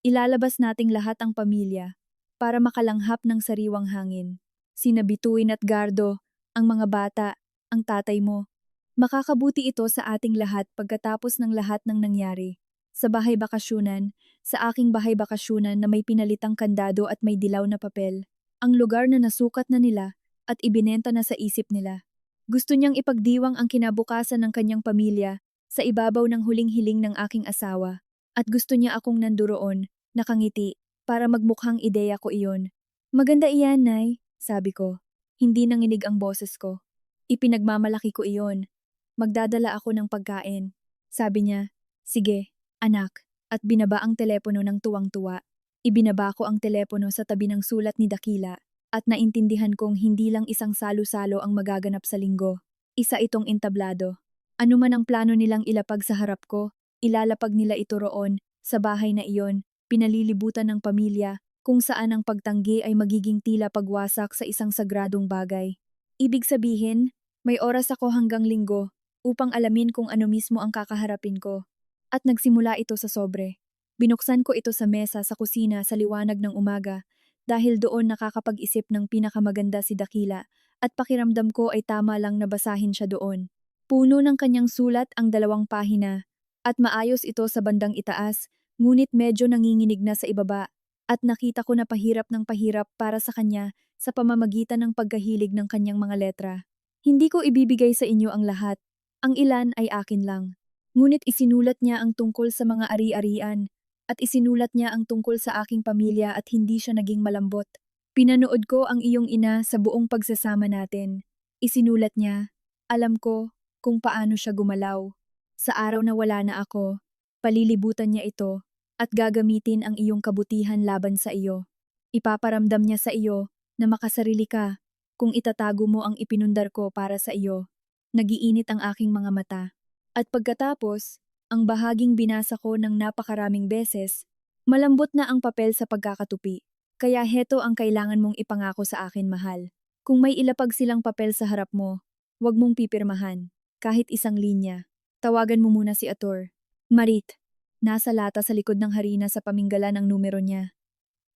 Ilalabas nating lahat ang pamilya para makalanghap ng sariwang hangin. Sina Bituin at Gardo, ang mga bata, ang tatay mo. Makakabuti ito sa ating lahat pagkatapos ng lahat ng nangyari. Sa bahay bakasyunan, sa aking bahay bakasyunan na may pinalitang kandado at may dilaw na papel. Ang lugar na nasukat na nila at ibinenta na sa isip nila. Gusto niyang ipagdiwang ang kinabukasan ng kanyang pamilya sa ibabaw ng huling hiling ng aking asawa. At gusto niya akong nanduroon, nakangiti, para magmukhang ideya ko iyon. Maganda iyan, Nay, sabi ko. Hindi nanginig ang boses ko. Ipinagmamalaki ko iyon. Magdadala ako ng pagkain. Sabi niya, sige, anak, at binaba ang telepono ng tuwang-tuwa. Ibinaba ko ang telepono sa tabi ng sulat ni Dakila at naintindihan kong hindi lang isang salo-salo ang magaganap sa linggo. Isa itong entablado. Ano man ang plano nilang ilapag sa harap ko, ilalapag nila ito roon, sa bahay na iyon, pinalilibutan ng pamilya, kung saan ang pagtanggi ay magiging tila pagwasak sa isang sagradong bagay. Ibig sabihin, may oras ako hanggang linggo upang alamin kung ano mismo ang kakaharapin ko. At nagsimula ito sa sobre. Binuksan ko ito sa mesa sa kusina sa liwanag ng umaga dahil doon nakakapag-isip ng pinakamaganda si Dakila at pakiramdam ko ay tama lang na basahin siya doon. Puno ng kanyang sulat ang 2 pahina at maayos ito sa bandang itaas, ngunit medyo nanginginig na sa ibaba at nakita ko na pahirap ng pahirap para sa kanya sa pamamagitan ng pagkahilig ng kanyang mga letra. Hindi ko ibibigay sa inyo ang lahat, ang ilan ay akin lang. Ngunit isinulat niya ang tungkol sa mga ari-arian at isinulat niya ang tungkol sa aking pamilya at hindi siya naging malambot. Pinanood ko ang iyong ina sa buong pagsasama natin. Isinulat niya, alam ko kung paano siya gumalaw. Sa araw na wala na ako, palilibutan niya ito at gagamitin ang iyong kabutihan laban sa iyo. Ipaparamdam niya sa iyo na makasarili ka kung itatago mo ang ipinundar ko para sa iyo. Nagiinit ang aking mga mata. At pagkatapos, ang bahaging binasa ko ng napakaraming beses, malambot na ang papel sa pagkakatupi. Kaya heto ang kailangan mong ipangako sa akin, mahal. Kung may ilapag silang papel sa harap mo, huwag mong pipirmahan. Kahit isang linya. Tawagan mo muna si Ator. Marit. Nasa lata sa likod ng harina sa paminggalan ang numero niya.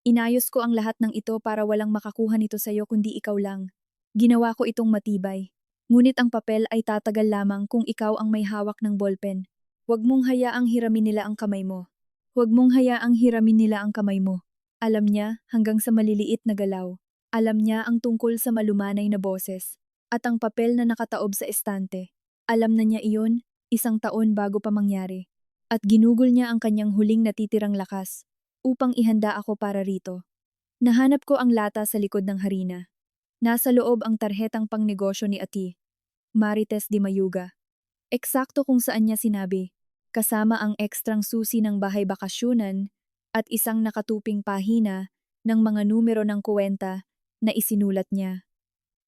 Inayos ko ang lahat ng ito para walang makakuha nito sa'yo kundi ikaw lang. Ginawa ko itong matibay. Ngunit ang papel ay tatagal lamang kung ikaw ang may hawak ng ballpen. Huwag mong hayaang hiramin nila ang kamay mo. Huwag mong hayaang hiramin nila ang kamay mo. Alam niya hanggang sa maliliit na galaw. Alam niya ang tungkol sa malumanay na boses. At ang papel na nakataob sa estante. Alam na niya iyon, 1 taon bago pa mangyari. At ginugol niya ang kanyang huling natitirang lakas upang ihanda ako para rito. Nahanap ko ang lata sa likod ng harina. Nasa loob ang tarhetang pangnegosyo ni Ati, Marites de Mayuga. Eksakto kung saan niya sinabi, kasama ang ekstrang susi ng bahay bakasyunan at isang nakatuping pahina ng mga numero ng kuwenta na isinulat niya.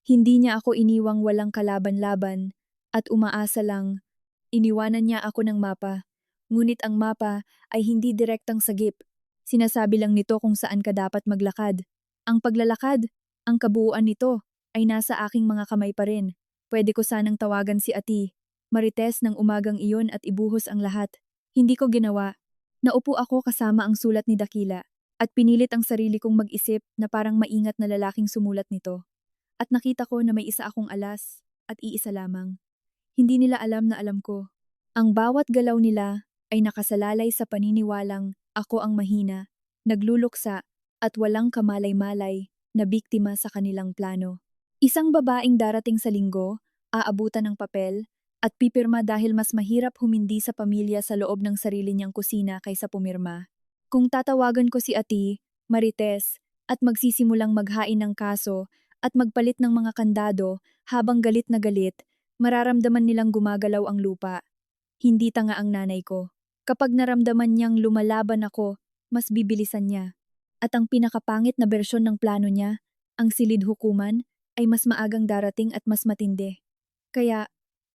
Hindi niya ako iniwang walang kalaban-laban at umaasa lang. Iniwanan niya ako ng mapa, ngunit ang mapa ay hindi direktang sagip. Sinasabi lang nito kung saan ka dapat maglakad. Ang paglalakad, ang kabuuan nito, ay nasa aking mga kamay pa rin. Pwede ko sanang tawagan si Ati, Marites ng umagang iyon at ibuhos ang lahat. Hindi ko ginawa. Naupo ako kasama ang sulat ni Dakila at pinilit ang sarili kong mag-isip na parang maingat na lalaking sumulat nito. At nakita ko na may isa akong alas at iisa lamang. Hindi nila alam na alam ko. Ang bawat galaw nila ay nakasalalay sa paniniwalang ako ang mahina, nagluluksa at walang kamalay-malay na biktima sa kanilang plano. Isang babaeng darating sa linggo, aabutan ng papel, at pipirma dahil mas mahirap humindi sa pamilya sa loob ng sarili niyang kusina kaysa pumirma. Kung tatawagan ko si Ati, Marites, at magsisimulang maghain ng kaso at magpalit ng mga kandado habang galit na galit, mararamdaman nilang gumagalaw ang lupa. Hindi tanga ang nanay ko. Kapag naramdaman niyang lumalaban ako, mas bibilisan niya. At ang pinakapangit na bersyon ng plano niya, ang silid hukuman, ay mas maagang darating at mas matindi. Kaya,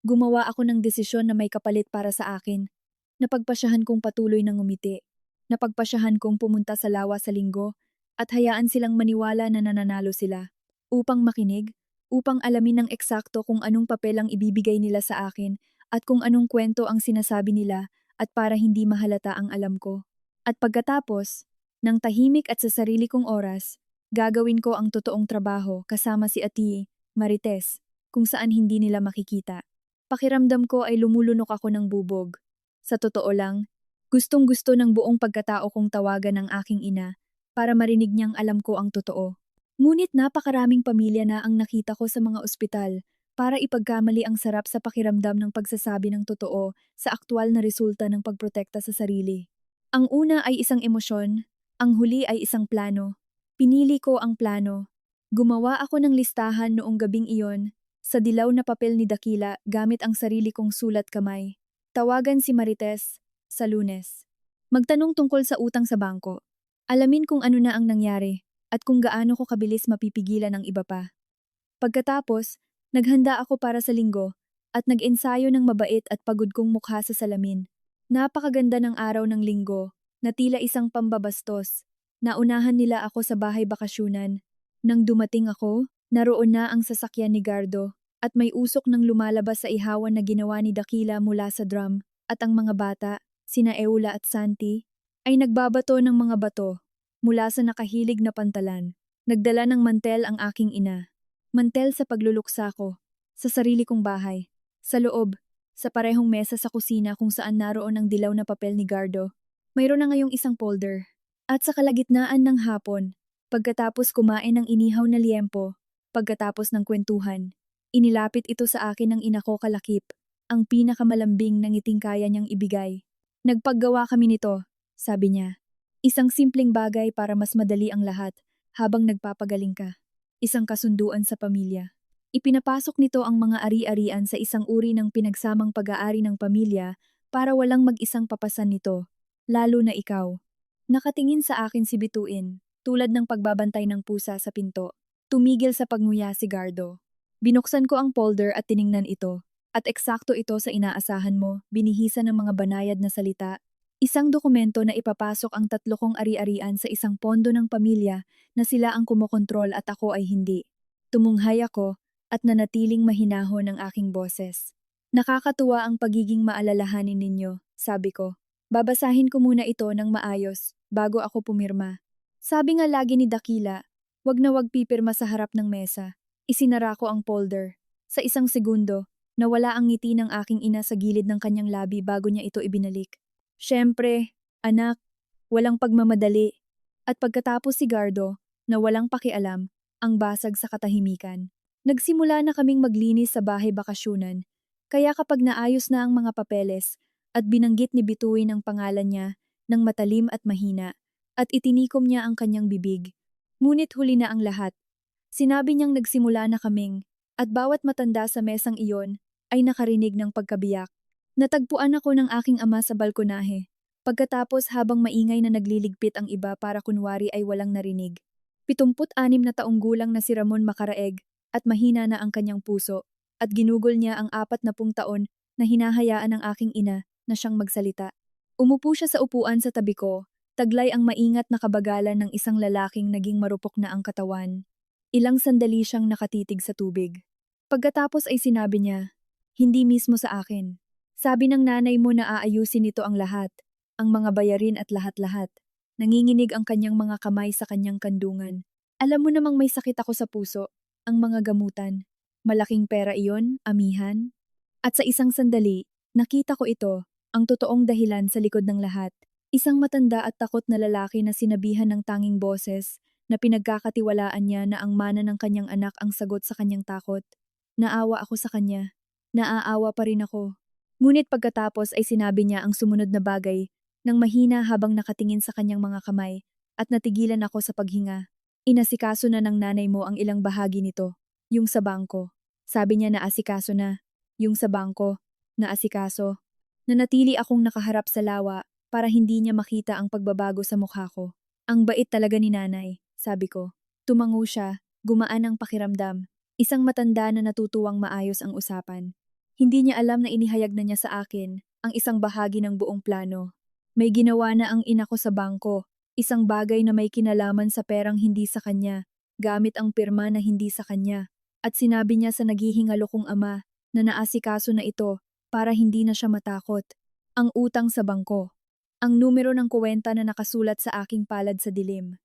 gumawa ako ng desisyon na may kapalit para sa akin. Napagpasyahan kong patuloy ng ngumiti. Napagpasyahan kong pumunta sa lawa sa linggo at hayaan silang maniwala na nananalo sila. Upang makinig, upang alamin ng eksakto kung anong papel ang ibibigay nila sa akin at kung anong kwento ang sinasabi nila at para hindi mahalata ang alam ko. At pagkatapos, ng tahimik at sa sarili kong oras, gagawin ko ang totoong trabaho kasama si Ati, Marites, kung saan hindi nila makikita. Pakiramdam ko ay lumulunok ako ng bubog. Sa totoo lang, gustong-gusto ng buong pagkatao kong tawagan ng aking ina para marinig niyang alam ko ang totoo. Ngunit napakaraming pamilya na ang nakita ko sa mga ospital para ipagkamali ang sarap sa pakiramdam ng pagsasabi ng totoo sa aktwal na resulta ng pagprotekta sa sarili. Ang una ay isang emosyon, ang huli ay isang plano. Pinili ko ang plano. Gumawa ako ng listahan noong gabing iyon sa dilaw na papel ni Dakila gamit ang sarili kong sulat kamay. Tawagan si Marites sa Lunes. Magtanong tungkol sa utang sa bangko. Alamin kung ano na ang nangyari at kung gaano ko kabilis mapipigilan ang iba pa. Pagkatapos, naghanda ako para sa linggo at nag-ensayo ng mabait at pagod kong mukha sa salamin. Napakaganda ng araw ng linggo na tila isang pambabastos. Naunahan nila ako sa bahay bakasyunan. Nang dumating ako, naroon na ang sasakyan ni Gardo at may usok ng lumalabas sa ihawan na ginawa ni Dakila mula sa drum at ang mga bata, sina Eula at Santi, ay nagbabato ng mga bato mula sa nakahilig na pantalan. Nagdala ng mantel ang aking ina. Mantel sa pagluluksa ko, sa sarili kong bahay, sa loob, sa parehong mesa sa kusina kung saan naroon ang dilaw na papel ni Gardo. Mayroon na ngayong isang folder. At sa kalagitnaan ng hapon, pagkatapos kumain ng inihaw na liempo, pagkatapos ng kwentuhan, inilapit ito sa akin ng ina ko kalakip, ang pinakamalambing na ngiting kaya niyang ibigay. Nagpaggawa kami nito, sabi niya. Isang simpleng bagay para mas madali ang lahat habang nagpapagaling ka. Isang kasunduan sa pamilya. Ipinapasok nito ang mga ari-arian sa isang uri ng pinagsamang pag-aari ng pamilya para walang mag-isang papasan nito, lalo na ikaw. Nakatingin sa akin si Bituin, tulad ng pagbabantay ng pusa sa pinto. Tumigil sa pagnguya si Gardo. Binuksan ko ang folder at tiningnan ito, at eksakto ito sa inaasahan mo, binihisa ng mga banayad na salita. Isang dokumento na ipapasok ang tatlo kong ari-arian sa isang pondo ng pamilya na sila ang kumokontrol at ako ay hindi. Tumunghay ako at nanatiling mahinahon ang aking boses. Nakakatuwa ang pagiging maalalahanin ninyo, sabi ko. Babasahin ko muna ito ng maayos bago ako pumirma. Sabi nga lagi ni Dakila, wag na wag pipirma sa harap ng mesa. Isinara ko ang folder. Sa isang segundo, nawala ang ngiti ng aking ina sa gilid ng kanyang labi bago niya ito ibinalik. Siyempre, anak, walang pagmamadali. At pagkatapos si Gardo, na walang pakialam, ang basag sa katahimikan. Nagsimula na kaming maglinis sa bahay bakasyunan, kaya kapag naayos na ang mga papeles at binanggit ni Bituin ang pangalan niya ng matalim at mahina, at itinikom niya ang kanyang bibig. Ngunit huli na ang lahat. Sinabi niyang nagsimula na kaming, at bawat matanda sa mesang iyon ay nakarinig ng pagkabiyak. Natagpuan ako ng aking ama sa balkonahe. Pagkatapos habang maingay na nagliligpit ang iba para kunwari ay walang narinig. 76 na taong gulang na si Ramon Macaraeg at mahina na ang kanyang puso at ginugol niya ang 40 taon na hinahayaan ng aking ina na siyang magsalita. Umupo siya sa upuan sa tabi ko, taglay ang maingat na kabagalan ng isang lalaking naging marupok na ang katawan. Ilang sandali siyang nakatitig sa tubig. Pagkatapos ay sinabi niya, hindi mismo sa akin. Sabi ng nanay mo na aayusin nito ang lahat, ang mga bayarin at lahat-lahat. Nanginginig ang kanyang mga kamay sa kanyang kandungan. Alam mo namang may sakit ako sa puso, ang mga gamutan. Malaking pera iyon, amihan. At sa isang sandali, nakita ko ito, ang totoong dahilan sa likod ng lahat. Isang matanda at takot na lalaki na sinabihan ng tanging boses na pinagkakatiwalaan niya na ang mana ng kanyang anak ang sagot sa kanyang takot. Naawa ako sa kanya. Naaawa pa rin ako. Ngunit pagkatapos ay sinabi niya ang sumunod na bagay nang mahina habang nakatingin sa kanyang mga kamay at natigilan ako sa paghinga. Inasikaso na ng nanay mo ang ilang bahagi nito, yung sa bangko. Sabi niya na asikaso na, yung sa bangko, na asikaso. Nanatili akong nakaharap sa lawa para hindi niya makita ang pagbabago sa mukha ko. Ang bait talaga ni nanay, sabi ko. Tumango siya, gumaan ang pakiramdam. Isang matanda na natutuwang maayos ang usapan. Hindi niya alam na inihayag na niya sa akin ang isang bahagi ng buong plano. May ginawa na ang ina ko sa bangko, isang bagay na may kinalaman sa perang hindi sa kanya, gamit ang pirma na hindi sa kanya. At sinabi niya sa naghihingalo kong ama na naasikaso na ito para hindi na siya matakot. Ang utang sa bangko. Ang numero ng kuwenta na nakasulat sa aking palad sa dilim.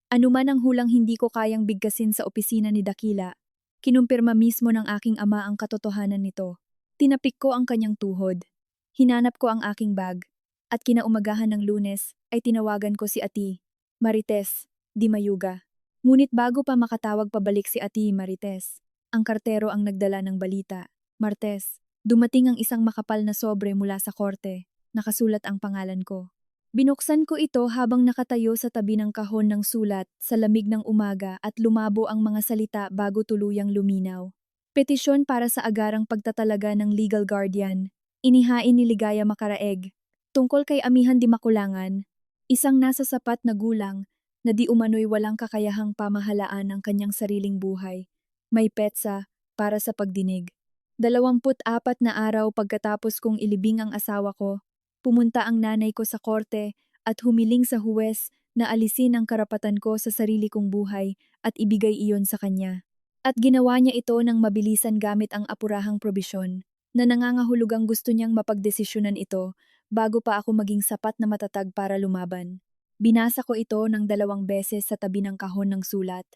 Anuman ang hulang hindi ko kayang bigkasin sa opisina ni Dakila, kinumpirma mismo ng aking ama ang katotohanan nito. Tinapik ko ang kanyang tuhod. Hinanap ko ang aking bag. At kinaumagahan ng Lunes ay tinawagan ko si Ati, Marites, Di Mayuga. Ngunit bago pa makatawag pabalik si Ati Marites, ang kartero ang nagdala ng balita. Martes, dumating ang isang makapal na sobre mula sa korte. Nakasulat ang pangalan ko. Binuksan ko ito habang nakatayo sa tabi ng kahon ng sulat sa lamig ng umaga at lumabo ang mga salita bago tuluyang luminaw. Petisyon para sa agarang pagtatalaga ng legal guardian. Inihain ni Ligaya Makaraeg. Tungkol kay Amihan Di Makulangan, isang nasa sapat na gulang na di umano'y walang kakayahang pamahalaan ang kanyang sariling buhay. May petsa para sa pagdinig. 24 na araw pagkatapos kong ilibing ang asawa ko, pumunta ang nanay ko sa korte at humiling sa huwes na alisin ang karapatan ko sa sarili kong buhay at ibigay iyon sa kanya. At ginawa niya ito ng mabilisan gamit ang apurahang probisyon, na nangangahulugang gusto niyang mapagdesisyonan ito bago pa ako maging sapat na matatag para lumaban. Binasa ko ito ng 2 beses sa tabi ng kahon ng sulat.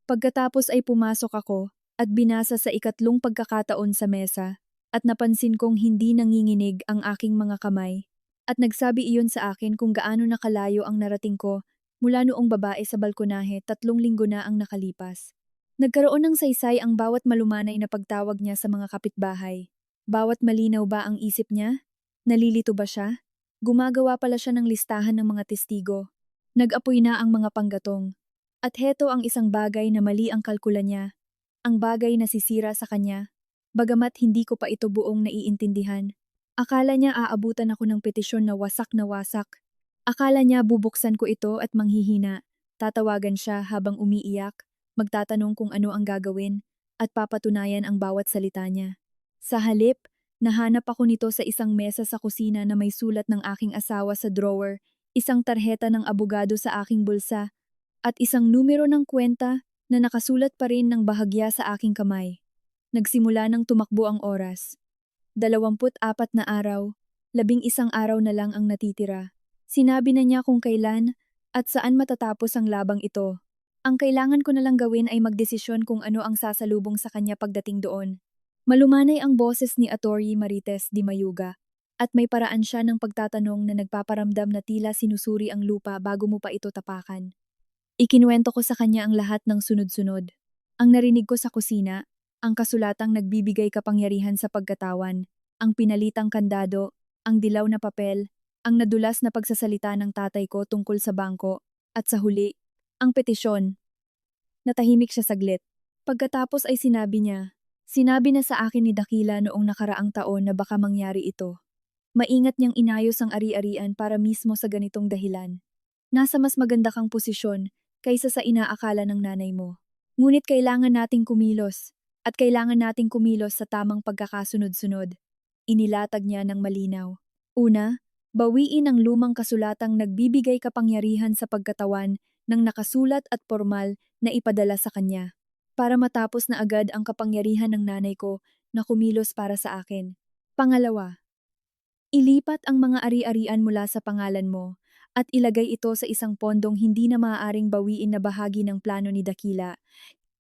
Pagkatapos ay pumasok ako at binasa sa ikatlong pagkakataon sa mesa at napansin kong hindi nanginginig ang aking mga kamay. At nagsabi iyon sa akin kung gaano nakalayo ang narating ko mula noong babae sa balkonahe 3 linggo na ang nakalipas. Nagkaroon ng saysay ang bawat malumanay na pagtawag niya sa mga kapitbahay. Bawat malinaw ba ang isip niya? Nalilito ba siya? Gumagawa pala siya ng listahan ng mga testigo. Nag-apoy na ang mga panggatong. At heto ang isang bagay na mali ang kalkula niya. Ang bagay na sisira sa kanya. Bagamat hindi ko pa ito buong naiintindihan. Akala niya aabutan ako ng petisyon na wasak na wasak. Akala niya bubuksan ko ito at manghihina. Tatawagan siya habang umiiyak, magtatanong kung ano ang gagawin, at papatunayan ang bawat salita niya. Sa halip, nahanap ako nito sa isang mesa sa kusina na may sulat ng aking asawa sa drawer, isang tarheta ng abogado sa aking bulsa, at isang numero ng kwenta na nakasulat pa rin ng bahagya sa aking kamay. Nagsimula nang tumakbo ang oras. 24 na araw, 11 araw na lang ang natitira. Sinabi na niya kung kailan at saan matatapos ang labang ito. Ang kailangan ko na lang gawin ay magdesisyon kung ano ang sasalubong sa kanya pagdating doon. Malumanay ang boses ni Atty. Marites Di Mayuga at may paraan siya ng pagtatanong na nagpaparamdam na tila sinusuri ang lupa bago mo pa ito tapakan. Ikinuwento ko sa kanya ang lahat ng sunod-sunod. Ang narinig ko sa kusina, ang kasulatang nagbibigay kapangyarihan sa pagkatawan, ang pinalitang kandado, ang dilaw na papel, ang nadulas na pagsasalita ng tatay ko tungkol sa bangko, at sa huli, ang petisyon. Natahimik siya saglit. Pagkatapos ay sinabi na sa akin ni Dakila noong nakaraang taon na baka mangyari ito. Maingat niyang inayos ang ari-arian para mismo sa ganitong dahilan. Nasa mas maganda kang posisyon kaysa sa inaakala ng nanay mo. Ngunit kailangan nating kumilos, at kailangan nating kumilos sa tamang pagkakasunod-sunod. Inilatag niya ng malinaw. Una, bawiin ang lumang kasulatang nagbibigay kapangyarihan sa pagkatawan ng nakasulat at formal na ipadala sa kanya, para matapos na agad ang kapangyarihan ng nanay ko na kumilos para sa akin. Pangalawa, ilipat ang mga ari-arian mula sa pangalan mo at ilagay ito sa isang pondong hindi na maaaring bawiin na bahagi ng plano ni Dakila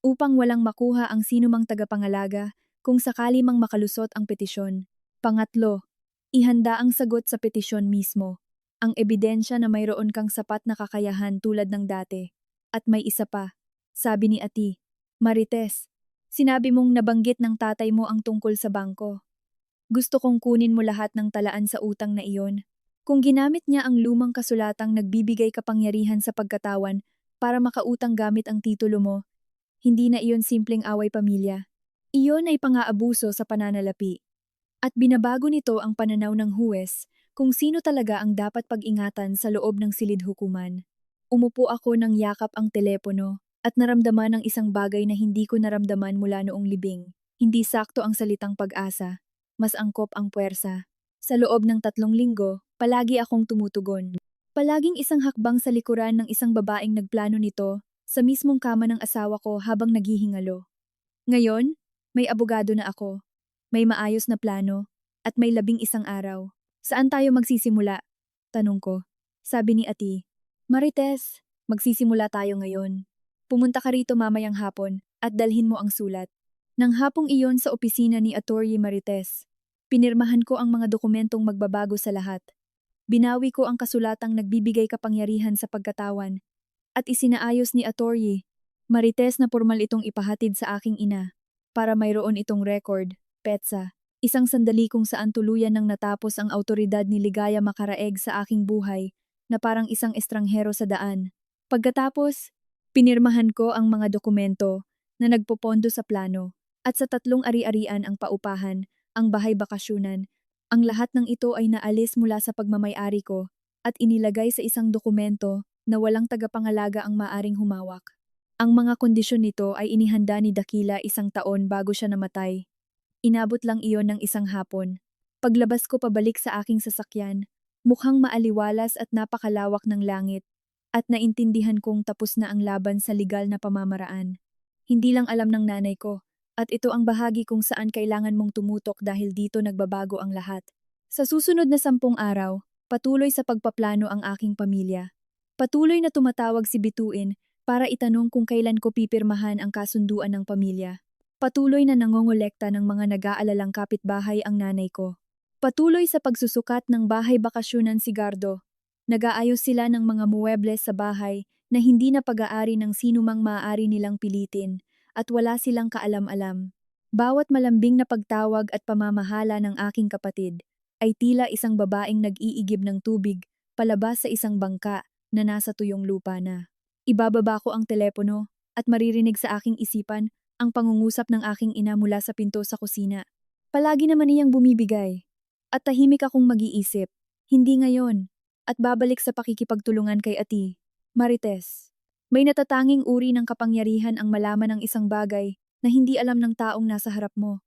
upang walang makuha ang sinumang tagapangalaga kung sakali mang makalusot ang petisyon. Pangatlo, ihanda ang sagot sa petisyon mismo, ang ebidensya na mayroon kang sapat na kakayahan tulad ng dati. At may isa pa, sabi ni Ati, Marites, sinabi mong nabanggit ng tatay mo ang tungkol sa bangko. Gusto kong kunin mo lahat ng talaan sa utang na iyon. Kung ginamit niya ang lumang kasulatang nagbibigay kapangyarihan sa pagkatawan para makautang gamit ang titulo mo, hindi na iyon simpleng away pamilya. Iyon ay pang-aabuso sa pananalapi. At binabago nito ang pananaw ng huwes kung sino talaga ang dapat pag-ingatan sa loob ng silid hukuman. Umupo ako ng yakap ang telepono at naramdaman ang isang bagay na hindi ko naramdaman mula noong libing. Hindi sakto ang salitang pag-asa, mas angkop ang puwersa. Sa loob ng 3 linggo, palagi akong tumutugon. Palaging isang hakbang sa likuran ng isang babaeng nagplano nito sa mismong kama ng asawa ko habang naghihingalo. Ngayon, may abogado na ako, may maayos na plano, at may 11 araw. Saan tayo magsisimula? Tanong ko. Sabi ni Ati, Marites, magsisimula tayo ngayon. Pumunta ka rito mamayang hapon at dalhin mo ang sulat. Nang hapong iyon sa opisina ni Attorney Marites, pinirmahan ko ang mga dokumentong magbabago sa lahat. Binawi ko ang kasulatang nagbibigay kapangyarihan sa pagkatawan at isinaayos ni Attorney Marites na formal itong ipahatid sa aking ina para mayroon itong record, petsa. Isang sandali kung saan tuluyan nang natapos ang awtoridad ni Ligaya makaraeg sa aking buhay na parang isang estranghero sa daan. Pagkatapos, pinirmahan ko ang mga dokumento na nagpopondo sa plano at sa 3 ari-arian ang paupahan, ang bahay bakasyunan. Ang lahat ng ito ay naalis mula sa pagmamay-ari ko at inilagay sa isang dokumento na walang tagapangalaga ang maaring humawak. Ang mga kondisyon nito ay inihanda ni Dakila 1 taon bago siya namatay. Inabot lang iyon ng isang hapon. Paglabas ko pabalik sa aking sasakyan, mukhang maaliwalas at napakalawak ng langit, at naintindihan kong tapos na ang laban sa legal na pamamaraan. Hindi lang alam ng nanay ko, at ito ang bahagi kung saan kailangan mong tumutok dahil dito nagbabago ang lahat. Sa susunod na 10 araw, patuloy sa pagpaplano ang aking pamilya. Patuloy na tumatawag si Bituin para itanong kung kailan ko pipirmahan ang kasunduan ng pamilya. Patuloy na nangongolekta ng mga nag-aalalang kapitbahay ang nanay ko. Patuloy sa pagsusukat ng bahay bakasyunan si Gardo. Nag-aayos sila ng mga muebles sa bahay na hindi na pag-aari ng sinumang maaari nilang pilitin at wala silang kaalam-alam. Bawat malambing na pagtawag at pamamahala ng aking kapatid ay tila isang babaeng nag-iigib ng tubig palabas sa isang bangka na nasa tuyong lupa na. Ibababa ko ang telepono at maririnig sa aking isipan ang pangungusap ng aking ina mula sa pinto sa kusina. Palagi naman niyang bumibigay. At tahimik akong mag-iisip, hindi ngayon, at babalik sa pakikipagtulungan kay Ati, Marites. May natatanging uri ng kapangyarihan ang malaman ng isang bagay na hindi alam ng taong nasa harap mo.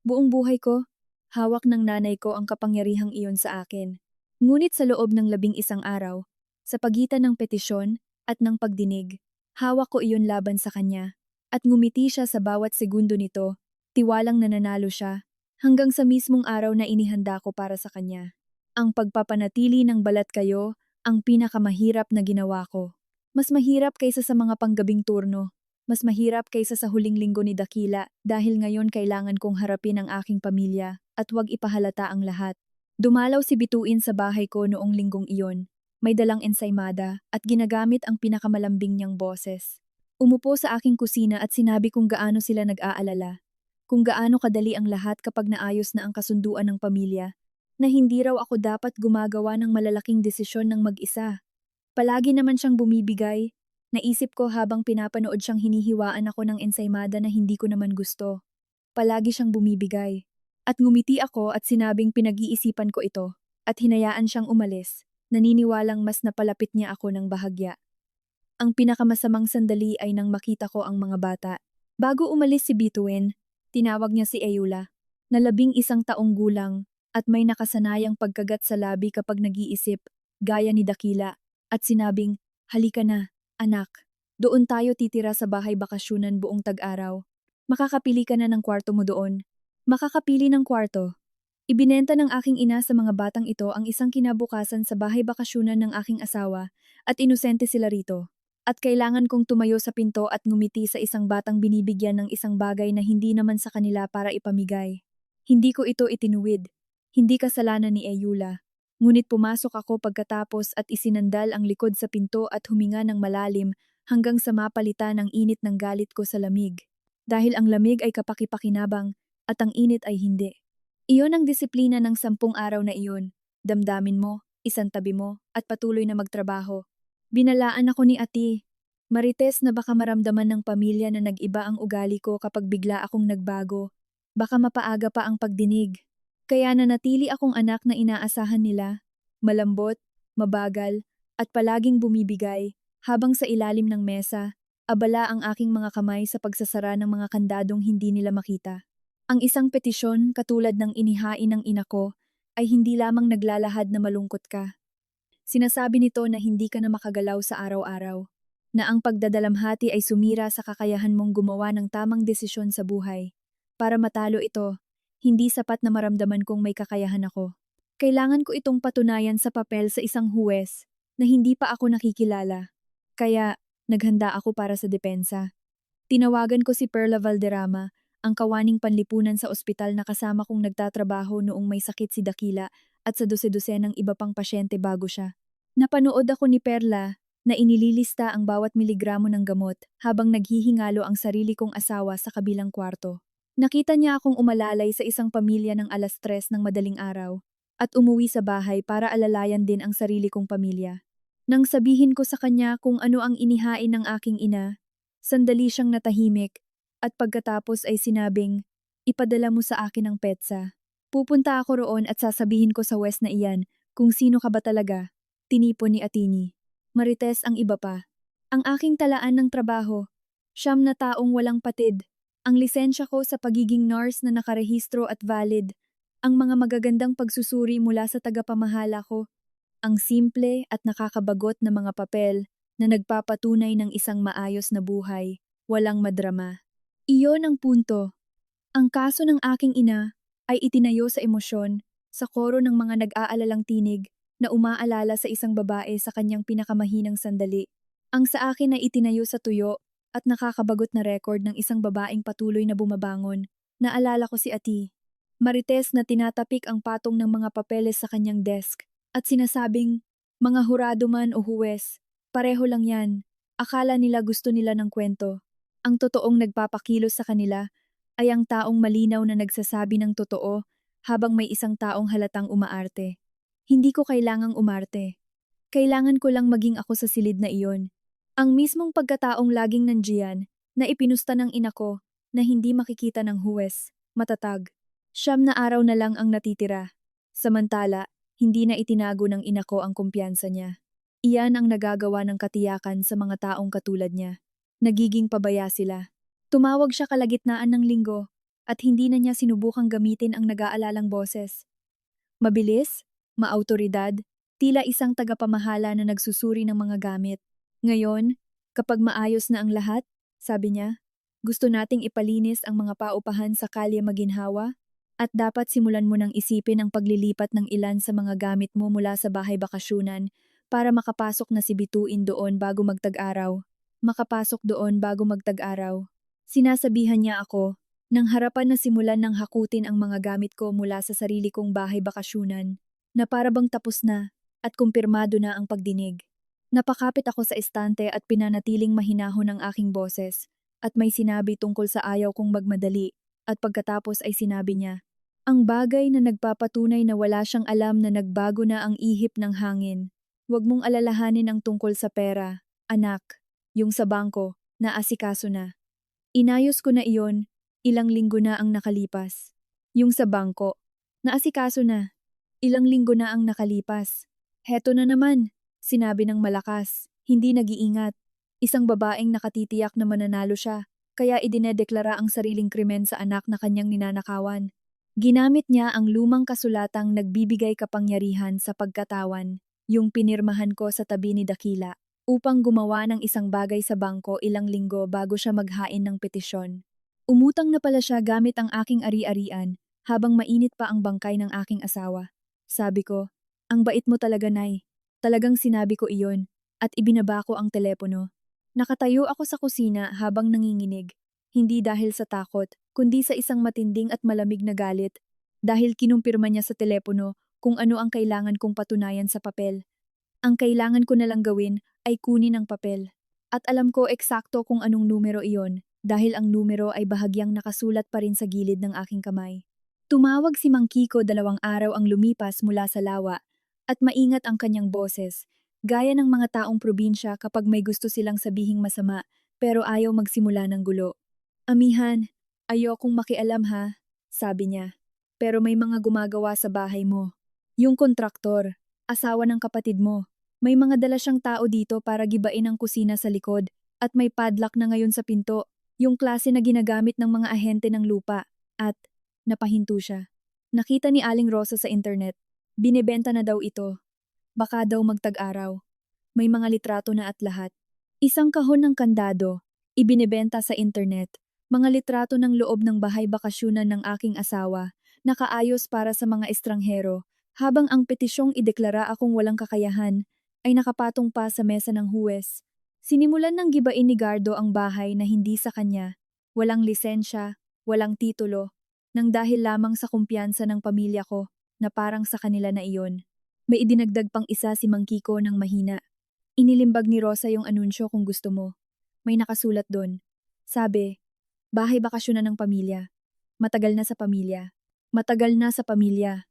Buong buhay ko, hawak ng nanay ko ang kapangyarihang iyon sa akin. Ngunit sa loob ng 11 araw, sa pagitan ng petisyon at ng pagdinig, hawak ko iyon laban sa kanya. At ngumiti siya sa bawat segundo nito, tiwalang nananalo siya, hanggang sa mismong araw na inihanda ko para sa kanya. Ang pagpapanatili ng balat kayo, ang pinakamahirap na ginawa ko. Mas mahirap kaysa sa mga panggabing turno. Mas mahirap kaysa sa huling linggo ni Dakila dahil ngayon kailangan kong harapin ang aking pamilya at huwag ipahalata ang lahat. Dumalaw si Bituin sa bahay ko noong linggong iyon. May dalang ensaymada at ginagamit ang pinakamalambing niyang boses. Umupo sa aking kusina at sinabi kung gaano sila nag-aalala. Kung gaano kadali ang lahat kapag naayos na ang kasunduan ng pamilya. Na hindi raw ako dapat gumagawa ng malalaking desisyon ng mag-isa. Palagi naman siyang bumibigay. Naisip ko habang pinapanood siyang hinihiwaan ako ng ensaymada na hindi ko naman gusto. Palagi siyang bumibigay. At ngumiti ako at sinabing pinag-iisipan ko ito. At hinayaan siyang umalis. Naniniwalang mas napalapit niya ako ng bahagya. Ang pinakamasamang sandali ay nang makita ko ang mga bata. Bago umalis si Bituin, tinawag niya si Eula, na 11 taong gulang at may nakasanayang pagkagat sa labi kapag nag-iisip, gaya ni Dakila, at sinabing, halika na, anak. Doon tayo titira sa bahay bakasyunan buong tag-araw. Makakapili ka na ng kwarto mo doon. Makakapili ng kwarto. Ibinenta ng aking ina sa mga batang ito ang isang kinabukasan sa bahay bakasyunan ng aking asawa at inosente sila rito. At kailangan kong tumayo sa pinto at ngumiti sa isang batang binibigyan ng isang bagay na hindi naman sa kanila para ipamigay. Hindi ko ito itinuwid. Hindi kasalanan ni Eula. Ngunit pumasok ako pagkatapos at isinandal ang likod sa pinto at huminga ng malalim hanggang sa mapalitan ang init ng galit ko sa lamig. Dahil ang lamig ay kapakipakinabang at ang init ay hindi. Iyon ang disiplina ng 10 araw na iyon. Damdamin mo, isantabi mo, at patuloy na magtrabaho. Binalaan ako ni Ati, Marites na baka maramdaman ng pamilya na nag-iba ang ugali ko kapag bigla akong nagbago. Baka mapaaga pa ang pagdinig. Kaya nanatili akong anak na inaasahan nila, malambot, mabagal, at palaging bumibigay, habang sa ilalim ng mesa, abala ang aking mga kamay sa pagsasara ng mga kandadong hindi nila makita. Ang isang petisyon katulad ng inihain ng ina ko ay hindi lamang naglalahad na malungkot ka. Sinasabi nito na hindi ka na makagalaw sa araw-araw, na ang pagdadalamhati ay sumira sa kakayahan mong gumawa ng tamang desisyon sa buhay. Para matalo ito, hindi sapat na maramdaman kong may kakayahan ako. Kailangan ko itong patunayan sa papel sa isang huwes na hindi pa ako nakikilala. Kaya, naghanda ako para sa depensa. Tinawagan ko si Perla Valderrama, ang kawaning panlipunan sa ospital na kasama kong nagtatrabaho noong may sakit si Dakila at sa dose-dosenang iba pang pasyente bago siya. Napanood ako ni Perla na inililista ang bawat miligramo ng gamot habang naghihingalo ang sarili kong asawa sa kabilang kwarto. Nakita niya akong umalalay sa isang pamilya ng 3:00 ng madaling araw at umuwi sa bahay para alalayan din ang sarili kong pamilya. Nang sabihin ko sa kanya kung ano ang inihain ng aking ina, sandali siyang natahimik at pagkatapos ay sinabing, "Ipadala mo sa akin ang petsa. Pupunta ako roon at sasabihin ko sa West na iyan kung sino ka ba talaga." Tinipon ni Atini. Marites ang iba pa. Ang aking talaan ng trabaho, 9 na taong walang patid. Ang lisensya ko sa pagiging nurse na nakarehistro at valid. Ang mga magagandang pagsusuri mula sa tagapamahala ko. Ang simple at nakakabagot na mga papel na nagpapatunay ng isang maayos na buhay, walang madrama. Iyon ang punto. Ang kaso ng aking ina ay itinayo sa emosyon, sa koro ng mga nag-aalalang tinig na umaalala sa isang babae sa kanyang pinakamahinang sandali. Ang sa akin ay itinayo sa tuyo at nakakabagot na record ng isang babaeng patuloy na bumabangon. Naalala ko si Ati. Marites na tinatapik ang patong ng mga papeles sa kanyang desk at sinasabing, "Mga hurado man o huwes, pareho lang yan. Akala nila gusto nila ng kwento." Ang totoong nagpapakilos sa kanila ay ang taong malinaw na nagsasabi ng totoo habang may isang taong halatang umaarte. Hindi ko kailangang umarte. Kailangan ko lang maging ako sa silid na iyon. Ang mismong pagkataong laging nandiyan na ipinusta ng ina ko na hindi makikita ng huwes, matatag. 9 na araw na lang ang natitira. Samantala, hindi na itinago ng ina ko ang kumpiyansa niya. Iyan ang nagagawa ng katiyakan sa mga taong katulad niya. Nagiging pabaya sila. Tumawag siya kalagitnaan ng linggo at hindi na niya sinubukang gamitin ang nag-aalalang boses. Mabilis, maautoridad, tila isang tagapamahala na nagsusuri ng mga gamit. Ngayon, kapag maayos na ang lahat, sabi niya, gusto nating ipalinis ang mga paupahan sa kalye Maginhawa at dapat simulan mo nang isipin ang paglilipat ng ilan sa mga gamit mo mula sa bahay bakasyunan para makapasok na si Bituin doon bago magtag-araw. Makapasok doon bago magtag-araw. Sinasabihan niya ako, nang harapan na simulan ng hakutin ang mga gamit ko mula sa sarili kong bahay bakasyunan, na parabang tapos na at kumpirmado na ang pagdinig. Napakapit ako sa estante at pinanatiling mahinahon ang aking boses at may sinabi tungkol sa ayaw kong magmadali at pagkatapos ay sinabi niya, ang bagay na nagpapatunay na wala siyang alam na nagbago na ang ihip ng hangin. Huwag mong alalahanin ang tungkol sa pera, anak, yung sa bangko, naasikaso na. Inayos ko na iyon, ilang linggo na ang nakalipas. Yung sa bangko, naasikaso na, ilang linggo na ang nakalipas. Heto na naman. Sinabi ng malakas, hindi nag-iingat. Isang babaeng nakatitiyak na mananalo siya, kaya idinedeklara ang sariling krimen sa anak na kanyang ninanakawan. Ginamit niya ang lumang kasulatang nagbibigay kapangyarihan sa pagkatawan, yung pinirmahan ko sa tabi ni Dakila, upang gumawa ng isang bagay sa bangko ilang linggo bago siya maghain ng petisyon. Umutang na pala siya gamit ang aking ari-arian, habang mainit pa ang bangkay ng aking asawa. Sabi ko, ang bait mo talaga, Nay. Talagang sinabi ko iyon, at ibinaba ko ang telepono. Nakatayo ako sa kusina habang nanginginig, hindi dahil sa takot, kundi sa isang matinding at malamig na galit, dahil kinumpirma niya sa telepono kung ano ang kailangan kong patunayan sa papel. Ang kailangan ko na lang gawin ay kunin ang papel. At alam ko eksakto kung anong numero iyon, dahil ang numero ay bahagyang nakasulat pa rin sa gilid ng aking kamay. Tumawag si Mang Kiko 2 araw ang lumipas mula sa lawa, at maingat ang kanyang boses, gaya ng mga taong probinsya kapag may gusto silang sabihing masama pero ayaw magsimula ng gulo. Amihan, ayokong makialam ha, sabi niya. pero may mga gumagawa sa bahay mo. Yung kontraktor, asawa ng kapatid mo. May mga dala siyang tao dito para gibain ang kusina sa likod at may padlock na ngayon sa pinto, yung klase na ginagamit ng mga ahente ng lupa. At napahinto siya. Nakita ni Aling Rosa sa internet. Binebenta na daw ito. Baka daw magtag-araw. May mga litrato na at lahat. Isang kahon ng kandado, ibinebenta sa internet. Mga litrato ng loob ng bahay bakasyunan ng aking asawa, nakaayos para sa mga estranghero, habang ang petisyong ideklara akong walang kakayahan, ay nakapatong pa sa mesa ng huwes. Sinimulan ng gibain ni Gardo ang bahay na hindi sa kanya, walang lisensya, walang titulo, nang dahil lamang sa kumpiyansa ng pamilya ko, na parang sa kanila na iyon. May idinagdag pang isa si Mang Kiko ng mahina. Inilimbag ni Rosa yung anunsyo kung gusto mo. May nakasulat doon. Sabi, bahay bakasyonan ng pamilya. Matagal na sa pamilya. Matagal na sa pamilya.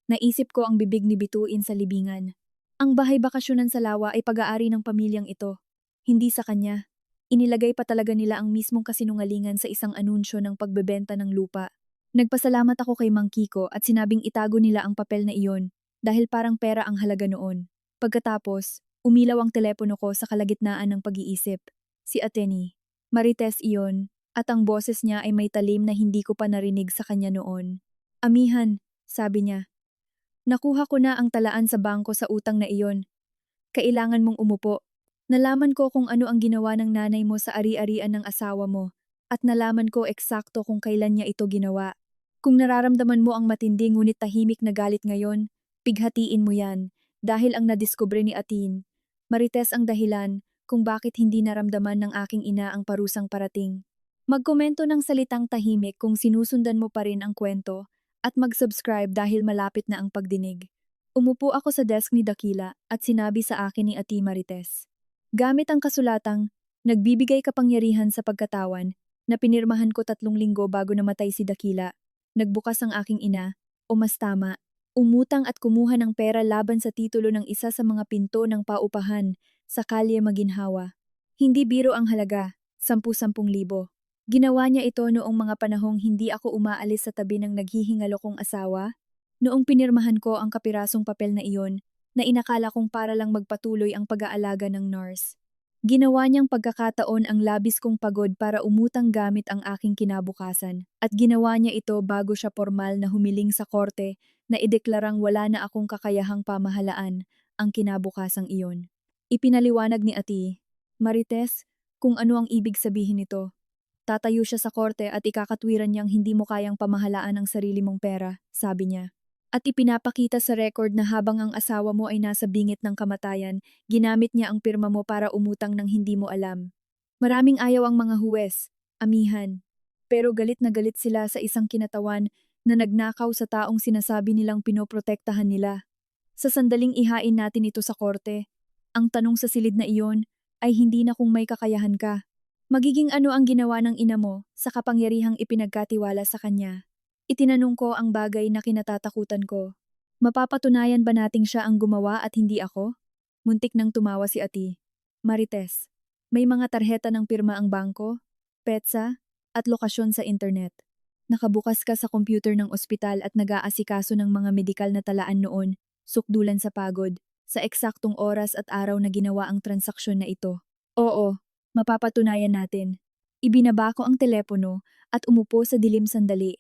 Naisip ko ang bibig ni bituin sa libingan. Ang bahay bakasyonan sa Lawa ay pag-aari ng pamilyang ito. Hindi sa kanya. Inilagay pa talaga nila ang mismong kasinungalingan sa isang anunsyo ng pagbebenta ng lupa. Nagpasalamat ako kay Mang Kiko at sinabing itago nila ang papel na iyon dahil parang pera ang halaga noon. Pagkatapos, umilaw ang telepono ko sa kalagitnaan ng pag-iisip. Si Ateni. Marites iyon, at ang boses niya ay may talim na hindi ko pa narinig sa kanya noon. Amihan, sabi niya. Nakuha ko na ang talaan sa bangko sa utang na iyon. Kailangan mong umupo. Nalaman ko kung ano ang ginawa ng nanay mo sa ari-arian ng asawa mo, at nalaman ko eksakto kung kailan niya ito ginawa. Kung nararamdaman mo ang matindi ngunit tahimik na galit ngayon, pighatiin mo yan, dahil ang nadiskubre ni Atin. Marites ang dahilan kung bakit hindi naramdaman ng aking ina ang parusang parating. Magkomento ng salitang tahimik kung sinusundan mo pa rin ang kwento at mag-subscribe dahil malapit na ang pagdinig. Umupo ako sa desk ni Dakila at sinabi sa akin ni Ati Marites. Gamit ang kasulatang, nagbibigay kapangyarihan sa pagkatawan na pinirmahan ko 3 linggo bago namatay si Dakila. Nagbukas ang aking ina, o mas tama, umutang at kumuha ng pera laban sa titulo ng isa sa mga pinto ng paupahan sa Kalye Maginhawa. Hindi biro ang halaga, 10,000. Ginawa niya ito noong mga panahong hindi ako umaalis sa tabi ng naghihingalo kong asawa. Noong pinirmahan ko ang kapirasong papel na iyon, na inakala kong para lang magpatuloy ang pag-aalaga ng nurse. Ginawa niyang pagkakataon ang labis kong pagod para umutang gamit ang aking kinabukasan, at ginawa niya ito bago siya formal na humiling sa korte na ideklarang wala na akong kakayahang pamahalaan ang kinabukasang iyon. Ipinaliwanag ni Ati, Marites, kung ano ang ibig sabihin nito. Tatayo siya sa korte at ikakatwiran niyang hindi mo kayang pamahalaan ang sarili mong pera, sabi niya. At ipinapakita sa record na habang ang asawa mo ay nasa bingit ng kamatayan, ginamit niya ang pirma mo para umutang ng hindi mo alam. Maraming ayaw ang mga huwes, amihan. Pero galit na galit sila sa isang kinatawan na nagnakaw sa taong sinasabi nilang pinoprotektahan nila. Sa sandaling ihain natin ito sa korte, ang tanong sa silid na iyon ay hindi na kung may kakayahan ka. Magiging ano ang ginawa ng ina mo sa kapangyarihang ipinagkatiwala sa kanya. Itinanong ko ang bagay na kinatatakutan ko. Mapapatunayan ba nating siya ang gumawa at hindi ako? Muntik nang tumawa si Ati. Marites, may mga tarheta ng pirma ang bangko, petsa, at lokasyon sa internet. Nakabukas ka sa computer ng ospital at nag-aasikaso ng mga medikal na talaan noon, sukdulan sa pagod, sa eksaktong oras at araw na ginawa ang transaksyon na ito. Oo, mapapatunayan natin. Ibinaba ko ang telepono at umupo sa dilim sandali.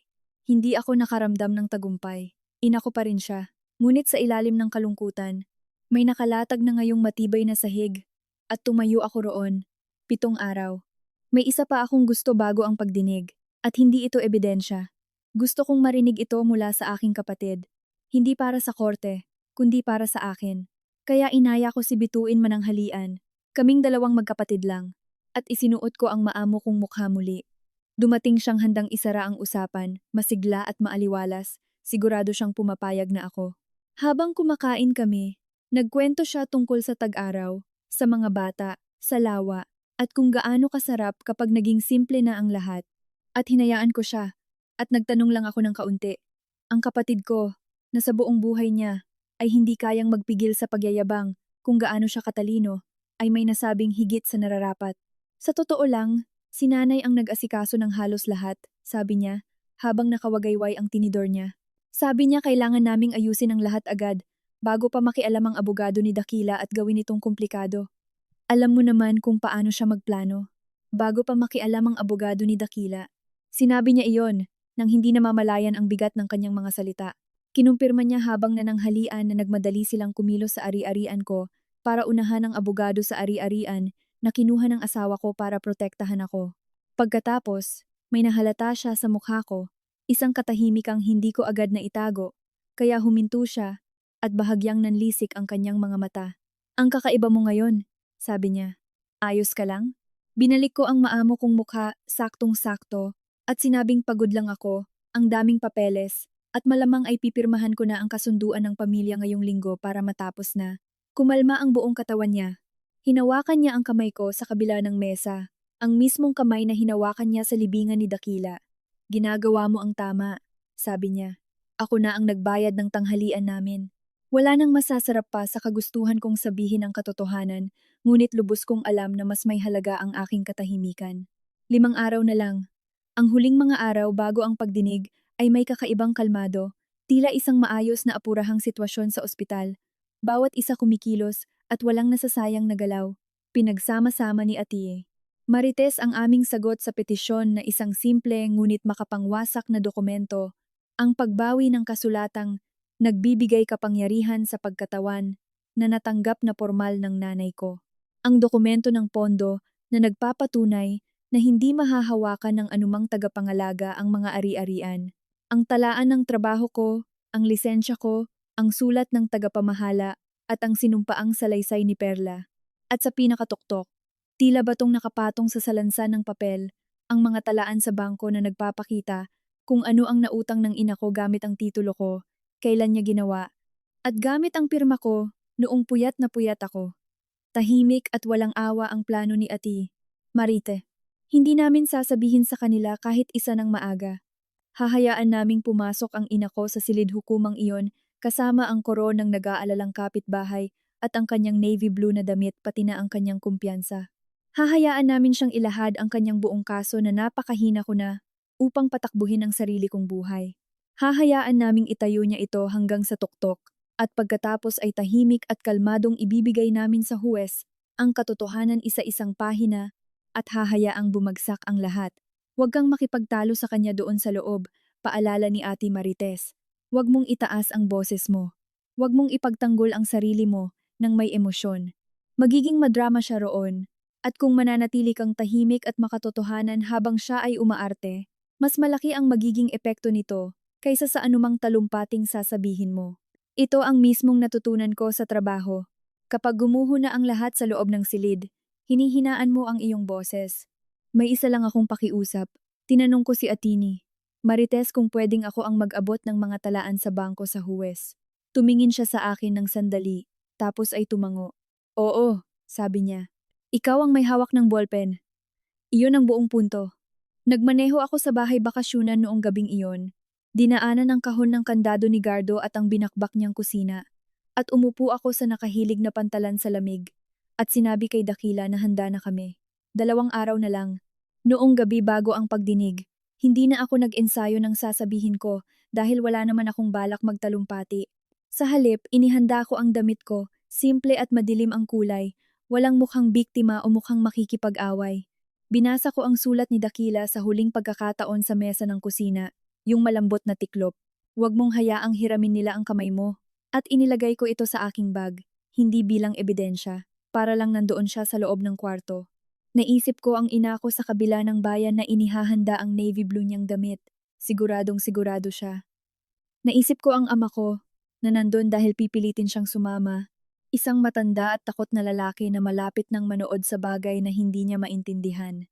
Hindi ako nakaramdam ng tagumpay. Ina ko pa rin siya. Ngunit sa ilalim ng kalungkutan, may nakalatag na ngayong matibay na sahig. At tumayo ako roon. 7 araw. May isa pa akong gusto bago ang pagdinig. At hindi ito ebidensya. Gusto kong marinig ito mula sa aking kapatid. Hindi para sa korte, kundi para sa akin. Kaya inaya ko si Bituin mananghalian. Kaming 2 magkapatid lang. At isinuot ko ang maamo kong mukha muli. Dumating siyang handang isara ang usapan, masigla at maaliwalas, sigurado siyang pumapayag na ako. Habang kumakain kami, nagkwento siya tungkol sa tag-araw, sa mga bata, sa lawa, at kung gaano kasarap kapag naging simple na ang lahat. At hinayaan ko siya, at nagtanong lang ako ng kaunti. Ang kapatid ko, na sa buong buhay niya, ay hindi kayang magpigil sa pagyayabang kung gaano siya katalino, ay may nasabing higit sa nararapat. Sa totoo lang, si nanay ang nag-asikaso ng halos lahat, sabi niya, habang nakawagayway ang tinidor niya. Sabi niya kailangan naming ayusin ang lahat agad bago pa makialam ang abogado ni Dakila at gawin itong komplikado. Alam mo naman kung paano siya magplano. Bago pa makialam ang abogado ni Dakila, sinabi niya iyon nang hindi namamalayan ang bigat ng kanyang mga salita. Kinumpirma niya habang nananghalian na nagmadali silang kumilos sa ari-arian ko para unahan ang abogado sa ari-arian na kinuha ng asawa ko para protektahan ako. Pagkatapos, may nahalata siya sa mukha ko, isang katahimikang hindi ko agad na itago, kaya huminto siya at bahagyang nanlisik ang kanyang mga mata. Ang kakaiba mo ngayon, sabi niya. Ayos ka lang? Binalik ko ang maamo kong mukha, saktong-sakto, at sinabing pagod lang ako, ang daming papeles, at malamang ay pipirmahan ko na ang kasunduan ng pamilya ngayong linggo para matapos na. Kumalma ang buong katawan niya. Hinawakan niya ang kamay ko sa kabila ng mesa, ang mismong kamay na hinawakan niya sa libingan ni Dakila. Ginagawa mo ang tama, sabi niya. Ako na ang nagbayad ng tanghalian namin. Wala nang masasarap pa sa kagustuhan kong sabihin ang katotohanan, ngunit lubos kong alam na mas may halaga ang aking katahimikan. 5 araw na lang. Ang huling mga araw bago ang pagdinig ay may kakaibang kalmado, tila isang maayos na apurahang sitwasyon sa ospital. Bawat isa kumikilos at walang nasasayang na galaw. Pinagsama-sama ni Atiye. Marites ang aming sagot sa petisyon na isang simple ngunit makapangwasak na dokumento, ang pagbawi ng kasulatang nagbibigay kapangyarihan sa pagkatawan na natanggap na formal ng nanay ko. Ang dokumento ng pondo na nagpapatunay na hindi mahahawakan ng anumang tagapangalaga ang mga ari-arian. Ang talaan ng trabaho ko, ang lisensya ko, ang sulat ng tagapamahala at ang sinumpaang salaysay ni Perla. At sa pinakatuktok, tila batong nakapatong sa salansan ng papel, ang mga talaan sa bangko na nagpapakita kung ano ang nautang ng ina ko gamit ang titulo ko, kailan niya ginawa, at gamit ang pirma ko noong puyat na puyat ako. Tahimik at walang awa ang plano ni Ati. Marite, hindi namin sasabihin sa kanila kahit isa ng maaga. Hahayaan naming pumasok ang ina ko sa silid hukumang iyon kasama ang koron ng nag-aalalang kapitbahay at ang kanyang navy blue na damit pati na ang kanyang kumpiyansa. Hahayaan namin siyang ilahad ang kanyang buong kaso na napakahina ko na upang patakbuhin ang sarili kong buhay. Hahayaan naming itayo niya ito hanggang sa tuktok at pagkatapos ay tahimik at kalmadong ibibigay namin sa huwes ang katotohanan isa-isang pahina at hahayaang bumagsak ang lahat. Huwag kang makipagtalo sa kanya doon sa loob, paalala ni Ate Marites. Huwag mong itaas ang boses mo. Huwag mong ipagtanggol ang sarili mo ng may emosyon. Magiging madrama siya roon, at kung mananatili kang tahimik at makatotohanan habang siya ay umaarte, mas malaki ang magiging epekto nito kaysa sa anumang talumpating sasabihin mo. Ito ang mismong natutunan ko sa trabaho. Kapag gumuho na ang lahat sa loob ng silid, hinihinaan mo ang iyong boses. May isa lang akong pakiusap. Tinanong ko si Atini. Marites kung pwedeng ako ang mag-abot ng mga talaan sa bangko sa huwes. Tumingin siya sa akin ng sandali, tapos ay tumango. Oo, sabi niya. Ikaw ang may hawak ng ballpen. Iyon ang buong punto. Nagmaneho ako sa bahay bakasyunan noong gabing iyon. Dinaanan ang kahon ng kandado ni Gardo at ang binakbak niyang kusina. At umupo ako sa nakahilig na pantalan sa lamig. At sinabi kay Dakila na handa na kami. 2 araw na lang. Noong gabi bago ang pagdinig, hindi na ako nag-ensayo ng sasabihin ko dahil wala naman akong balak magtalumpati. Sa halip, inihanda ko ang damit ko, simple at madilim ang kulay, walang mukhang biktima o mukhang makikipag-away. Binasa ko ang sulat ni Dakila sa huling pagkakataon sa mesa ng kusina, yung malambot na tiklop. Huwag mong hayaang hiramin nila ang kamay mo. At inilagay ko ito sa aking bag, hindi bilang ebidensya, para lang nandoon siya sa loob ng kwarto. Naisip ko ang ina ko sa kabila ng bayan na inihahanda ang navy blue niyang damit. Siguradong sigurado siya. Naisip ko ang ama ko, na nandun dahil pipilitin siyang sumama. Isang matanda at takot na lalaki na malapit ng manood sa bagay na hindi niya maintindihan.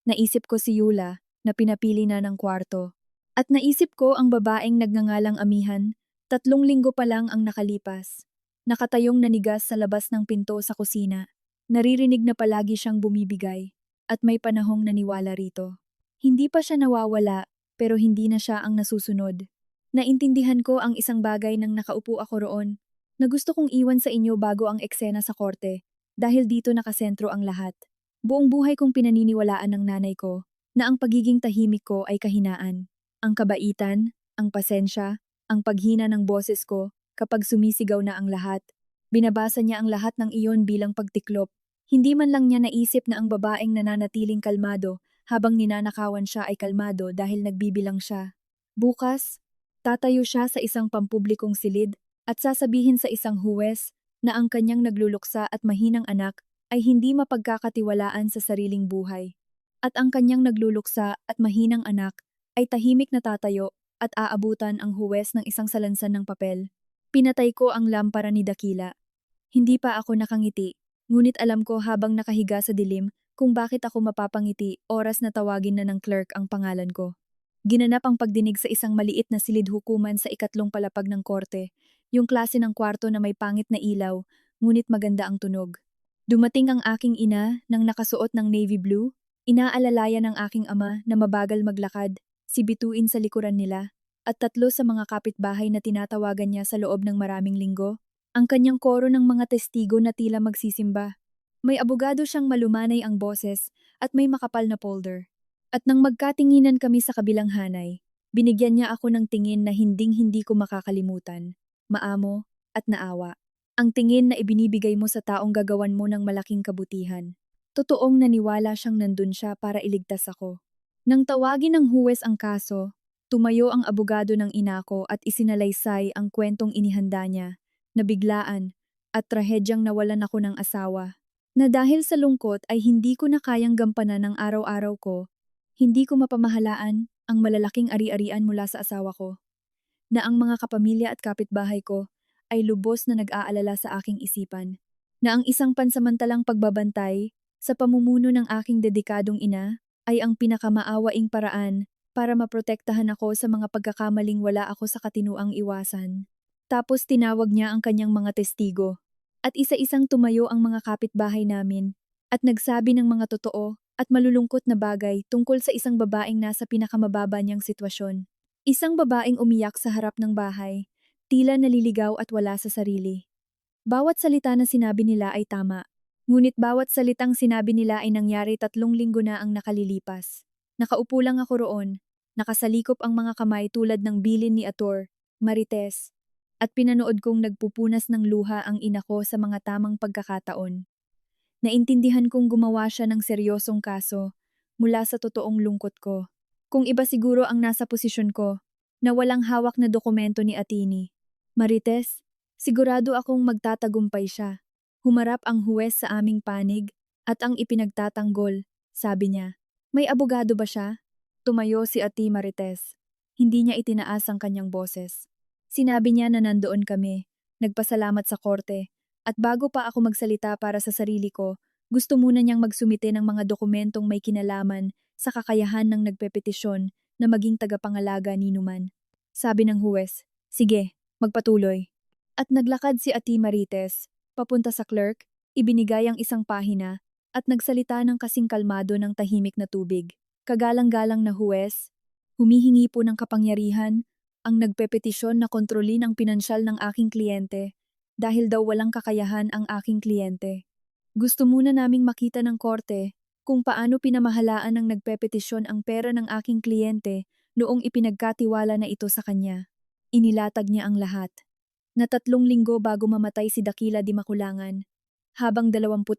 Naisip ko si Yula, na pinapili na ng kwarto. At naisip ko ang babaeng nagngangalang Amihan, 3 linggo pa lang ang nakalipas. Nakatayong nanigas sa labas ng pinto sa kusina. Naririnig na palagi siyang bumibigay, at may panahong naniwala rito. Hindi pa siya nawawala, pero hindi na siya ang nasusunod. Naintindihan ko ang isang bagay nang nakaupo ako roon, na gusto kong iwan sa inyo bago ang eksena sa korte, dahil dito nakasentro ang lahat. Buong buhay kong pinaniniwalaan ng nanay ko, na ang pagiging tahimik ko ay kahinaan. Ang kabaitan, ang pasensya, ang paghina ng boses ko kapag sumisigaw na ang lahat. Binabasa niya ang lahat ng iyon bilang pagtiklop. Hindi man lang niya naisip na ang babaeng nananatiling kalmado habang ninanakawan siya ay kalmado dahil nagbibilang siya. Bukas, tatayo siya sa isang pampublikong silid at sasabihin sa isang huwes na ang kanyang nagluluksa at mahinang anak ay hindi mapagkakatiwalaan sa sariling buhay. At ang kanyang nagluluksa at mahinang anak ay tahimik na tatayo at aabutan ang huwes ng isang salansan ng papel. Pinatay ko ang lampara ni Dakila. Hindi pa ako nakangiti, ngunit alam ko habang nakahiga sa dilim kung bakit ako mapapangiti oras na tawagin na ng clerk ang pangalan ko. Ginanap ang pagdinig sa isang maliit na silid hukuman sa ikatlong palapag ng korte, yung klase ng kwarto na may pangit na ilaw, ngunit maganda ang tunog. Dumating ang aking ina nang nakasuot ng navy blue, inaalalayan ng aking ama na mabagal maglakad, si bituin sa likuran nila, at tatlo sa mga kapitbahay na tinatawagan niya sa loob ng maraming linggo, ang kanyang koro ng mga testigo na tila magsisimba. May abogado siyang malumanay ang boses at may makapal na folder. At nang magkatinginan kami sa kabilang hanay, binigyan niya ako ng tingin na hinding-hindi ko makakalimutan, maamo at naawa. Ang tingin na ibinibigay mo sa taong gagawan mo ng malaking kabutihan. Totoong naniwala siyang nandun siya para iligtas ako. Nang tawagin ng huwes ang kaso, tumayo ang abogado ng ina ko at isinalaysay ang kwentong inihanda niya, na biglaan, at trahedyang nawalan ako ng asawa. Na dahil sa lungkot ay hindi ko na kayang gampanan ang araw-araw ko, hindi ko mapamahalaan ang malalaking ari-arian mula sa asawa ko. Na ang mga kapamilya at kapitbahay ko ay lubos na nag-aalala sa aking isipan. Na ang isang pansamantalang pagbabantay sa pamumuno ng aking dedikadong ina ay ang pinakamaawaing paraan para maprotektahan ako sa mga pagkakamaling wala ako sa katinuang iwasan. Tapos tinawag niya ang kanyang mga testigo, at isa-isang tumayo ang mga kapitbahay namin, at nagsabi ng mga totoo at malulungkot na bagay tungkol sa isang babaeng nasa pinakamababa niyang sitwasyon. Isang babaeng umiyak sa harap ng bahay, tila naliligaw at wala sa sarili. Bawat salita na sinabi nila ay tama. Ngunit bawat salitang sinabi nila ay nangyari 3 linggo na ang nakalilipas. Nakaupo lang ako roon, nakasalikop ang mga kamay tulad ng bilin ni Ator, Marites, at pinanood kong nagpupunas ng luha ang ina ko sa mga tamang pagkakataon. Naintindihan kong gumawa siya ng seryosong kaso mula sa totoong lungkot ko. Kung iba siguro ang nasa posisyon ko, na walang hawak na dokumento ni Atini. Marites, sigurado akong magtatagumpay siya. Humarap ang huwes sa aming panig at ang ipinagtatanggol, sabi niya. May abogado ba siya? Tumayo si Ati Marites. Hindi niya itinaas ang kanyang boses. Sinabi niya na nandoon kami, nagpasalamat sa korte, at bago pa ako magsalita para sa sarili ko, gusto muna niyang magsumite ng mga dokumentong may kinalaman sa kakayahan ng nagpepetisyon na maging tagapangalaga ni Numan. Sabi ng huwes, sige, magpatuloy. At naglakad si Ati Marites, papunta sa clerk, ibinigay ang isang pahina, at nagsalita ng kasing kalmado ng tahimik na tubig. Kagalang-galang na huwes, humihingi po ng kapangyarihan, ang nagpepetisyon na kontrolin ang pinansyal ng aking kliyente, dahil daw walang kakayahan ang aking kliyente. Gusto muna naming makita ng korte kung paano pinamahalaan ng nagpepetisyon ang pera ng aking kliyente noong ipinagkatiwala na ito sa kanya. Inilatag niya ang lahat. Na 3 linggo bago mamatay si Dakila di Makulangan, habang 24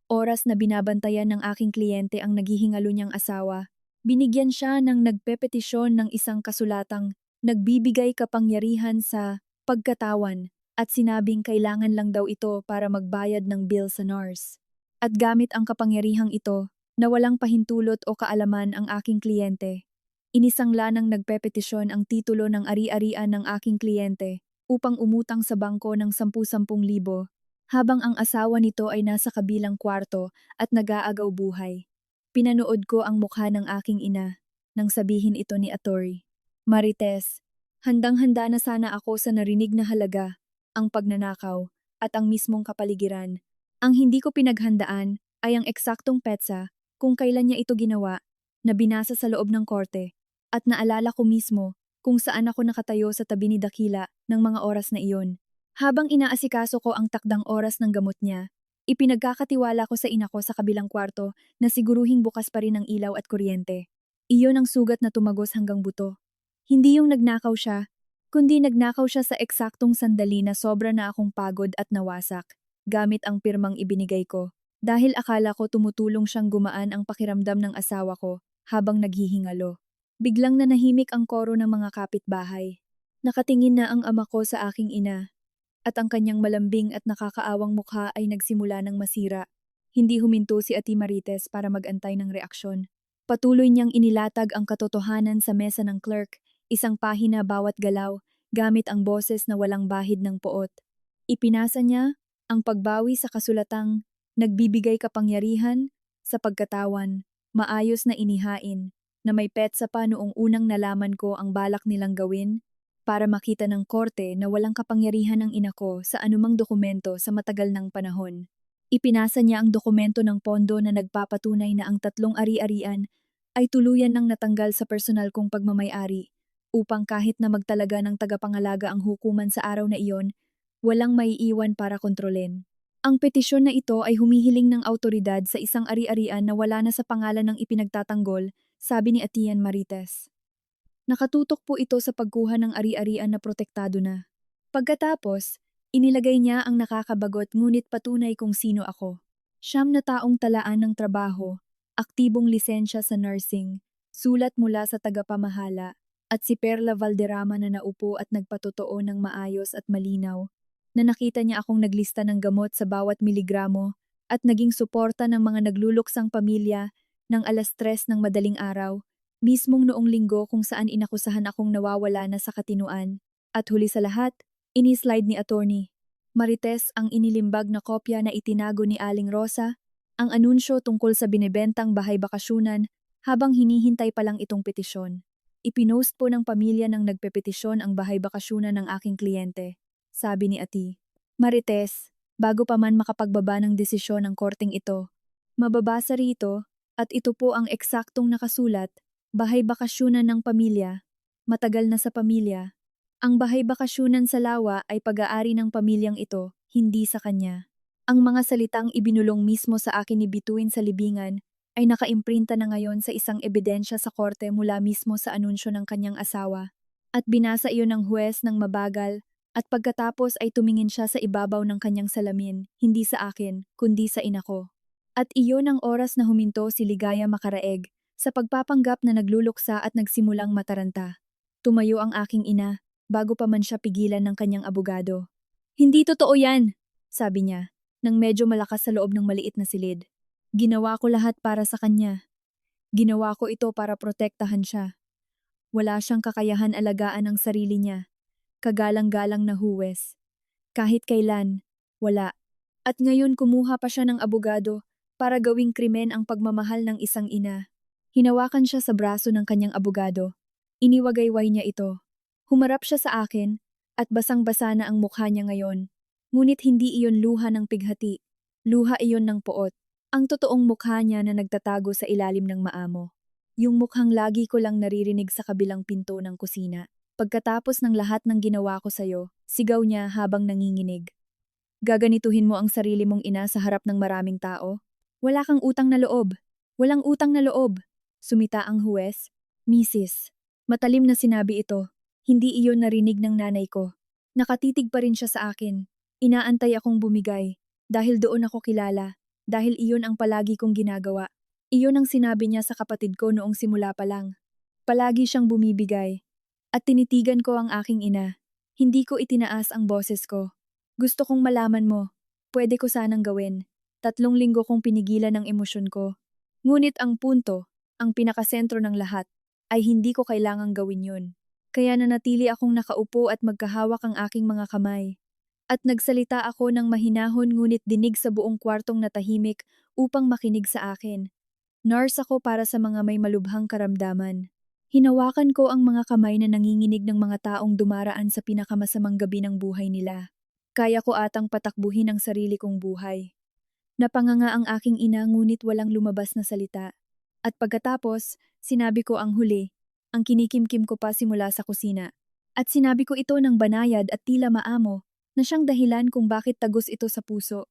oras na binabantayan ng aking kliyente ang naghihingalo niyang asawa, binigyan siya ng nagpepetisyon ng isang kasulatang nagbibigay kapangyarihan sa pagkatawan at sinabing kailangan lang daw ito para magbayad ng bill sa NARS. At gamit ang kapangyarihang ito, na walang pahintulot o kaalaman ang aking kliyente, inisangla ng nagpepetisyon ang titulo ng ari-arian ng aking kliyente upang umutang sa bangko ng 10,000 libo, habang ang asawa nito ay nasa kabilang kwarto at nag-aagaw buhay. Pinanood ko ang mukha ng aking ina nang sabihin ito ni Atori. Marites, handang-handa na sana ako sa narinig na halaga, ang pagnanakaw, at ang mismong kapaligiran. Ang hindi ko pinaghandaan ay ang eksaktong petsa kung kailan niya ito ginawa, na binasa sa loob ng korte, at naalala ko mismo kung saan ako nakatayo sa tabi ni Dakila ng mga oras na iyon. Habang inaasikaso ko ang takdang oras ng gamot niya, ipinagkakatiwala ko sa ina ko sa kabilang kwarto na siguruhing bukas pa rin ang ilaw at kuryente. Iyon ang sugat na tumagos hanggang buto. Hindi yung nagnakaw siya, kundi nagnakaw siya sa eksaktong sandali na sobra na akong pagod at nawasak, gamit ang pirmang ibinigay ko. Dahil akala ko tumutulong siyang gumaan ang pakiramdam ng asawa ko habang naghihingalo. Biglang nanahimik ang koro ng mga kapitbahay. Nakatingin na ang ama ko sa aking ina, at ang kanyang malambing at nakakaawang mukha ay nagsimula ng masira. Hindi huminto si Ate Marites para mag-antay ng reaksyon. Patuloy niyang inilatag ang katotohanan sa mesa ng clerk, isang pahina bawat galaw, gamit ang boses na walang bahid ng poot. Ipinasa niya ang pagbawi sa kasulatang nagbibigay kapangyarihan sa pagkatawan, maayos na inihain, na may petsa pa noong unang nalaman ko ang balak nilang gawin para makita ng korte na walang kapangyarihan ang ina ko sa anumang dokumento sa matagal ng panahon. Ipinasa niya ang dokumento ng pondo na nagpapatunay na ang 3 ari-arian ay tuluyan ng natanggal sa personal kong pagmamay-ari upang kahit na magtalaga ng tagapangalaga ang hukuman sa araw na iyon, walang maiiwan para kontrolin. Ang petisyon na ito ay humihiling ng autoridad sa isang ari-arian na wala na sa pangalan ng ipinagtatanggol, sabi ni Atian Marites. Nakatutok po ito sa pagkuha ng ari-arian na protektado na. Pagkatapos, inilagay niya ang nakakabagot ngunit patunay kung sino ako. 9 na taong talaan ng trabaho, aktibong lisensya sa nursing, sulat mula sa tagapamahala, at si Perla Valderrama na naupo at nagpatotoo ng maayos at malinaw, na nakita niya akong naglista ng gamot sa bawat miligramo at naging suporta ng mga nagluluksang pamilya ng 3:00 ng madaling araw, mismong noong linggo kung saan inakusahan akong nawawala na sa katinuan. At huli sa lahat, ini-slide ni Attorney Marites ang inilimbag na kopya na itinago ni Aling Rosa, ang anunsyo tungkol sa binebentang bahay bakasyunan habang hinihintay pa lang itong petisyon. Ipinost po ng pamilya ng nagpepetisyon ang bahay bakasyunan ng aking kliyente, sabi ni Ati Marites, bago pa man makapagbaba ng desisyon ng korteng ito. Mababasa rito, at ito po ang eksaktong nakasulat, bahay bakasyunan ng pamilya, matagal na sa pamilya. Ang bahay bakasyunan sa Lawa ay pag-aari ng pamilyang ito, hindi sa kanya. Ang mga salitang ibinulong mismo sa akin ni Bituin sa libingan ay nakaimprinta na ngayon sa isang ebidensya sa korte mula mismo sa anunsyo ng kanyang asawa. At binasa iyon ng huwes ng mabagal, at pagkatapos ay tumingin siya sa ibabaw ng kanyang salamin, hindi sa akin, kundi sa ina ko. At iyon ang oras na huminto si Ligaya Makaraeg, sa pagpapanggap na nagluluksa at nagsimulang mataranta. Tumayo ang aking ina, bago pa man siya pigilan ng kanyang abogado. Hindi totoo yan, sabi niya, nang medyo malakas sa loob ng maliit na silid. Ginawa ko lahat para sa kanya. Ginawa ko ito para protektahan siya. Wala siyang kakayahan alagaan ang sarili niya. Kagalang-galang na huwes. Kahit kailan, wala. At ngayon kumuha pa siya ng abogado para gawing krimen ang pagmamahal ng isang ina. Hinawakan siya sa braso ng kanyang abogado. Iniwagayway niya ito. Humarap siya sa akin, at basang-basa na ang mukha niya ngayon. Ngunit hindi iyon luha ng pighati. Luha iyon ng poot. Ang totoong mukha niya na nagtatago sa ilalim ng maamo. Yung mukhang lagi ko lang naririnig sa kabilang pinto ng kusina. Pagkatapos ng lahat ng ginawa ko sa'yo, sigaw niya habang nanginginig. Gaganituhin mo ang sarili mong ina sa harap ng maraming tao? Wala kang utang na loob. Walang utang na loob. Sumita ang huwes. Misis. Matalim na sinabi ito. Hindi iyon narinig ng nanay ko. Nakatitig pa rin siya sa akin. Inaantay akong bumigay. Dahil doon ako kilala. Dahil iyon ang palagi kong ginagawa. Iyon ang sinabi niya sa kapatid ko noong simula pa lang. Palagi siyang bumibigay. At tinitigan ko ang aking ina. Hindi ko itinaas ang boses ko. Gusto kong malaman mo. Pwede ko sanang gawin. 3 linggo kong pinigilan ang emosyon ko. Ngunit ang punto, ang pinakasentro ng lahat, ay hindi ko kailangang gawin yun. Kaya nanatili akong nakaupo at magkahawak ang aking mga kamay. At nagsalita ako ng mahinahon ngunit dinig sa buong kwartong natahimik upang makinig sa akin. Nurse ako para sa mga may malubhang karamdaman. Hinawakan ko ang mga kamay na nanginginig ng mga taong dumaraan sa pinakamasamang gabi ng buhay nila. Kaya ko atang patakbuhin ang sarili kong buhay. Napanganga ang aking ina ngunit walang lumabas na salita. At pagkatapos, sinabi ko ang huli, ang kinikimkim ko pa simula sa kusina. At sinabi ko ito ng banayad at tila maamo, na siyang dahilan kung bakit tagos ito sa puso.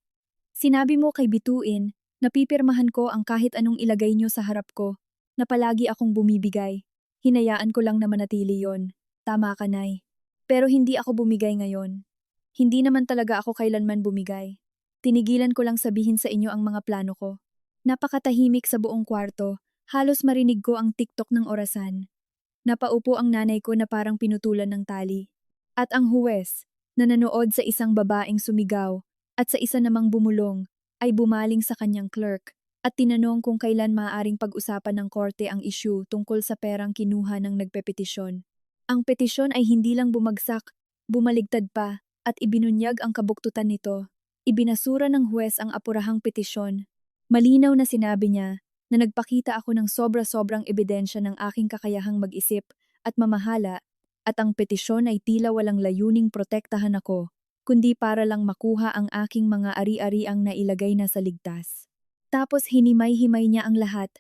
Sinabi mo kay Bituin, napipirmahan ko ang kahit anong ilagay niyo sa harap ko. na palagi akong bumibigay. Hinayaan ko lang na manatili yon. Tama ka, Nay. Pero hindi ako bumigay ngayon. Hindi naman talaga ako kailanman bumigay. Tinigilan ko lang sabihin sa inyo ang mga plano ko. Napakatahimik sa buong kwarto, halos marinig ko ang tiktok ng orasan. Napaupo ang nanay ko na parang pinutulan ng tali. At ang huwes, na nanood sa isang babaeng sumigaw at sa isa namang bumulong, ay bumaling sa kanyang clerk at tinanong kung kailan maaaring pag-usapan ng korte ang issue tungkol sa perang kinuha ng nagpepetisyon. Ang petisyon ay hindi lang bumagsak, bumaligtad pa at ibinunyag ang kabuktutan nito. Ibinasura ng huwes ang apurahang petisyon. Malinaw na sinabi niya na nagpakita ako ng sobra-sobrang ebidensya ng aking kakayahang mag-isip at mamahala at ang petisyon ay tila walang layuning protektahan ako, kundi para lang makuha ang aking mga ari-ariang nailagay na sa ligtas. Tapos hinimay-himay niya ang lahat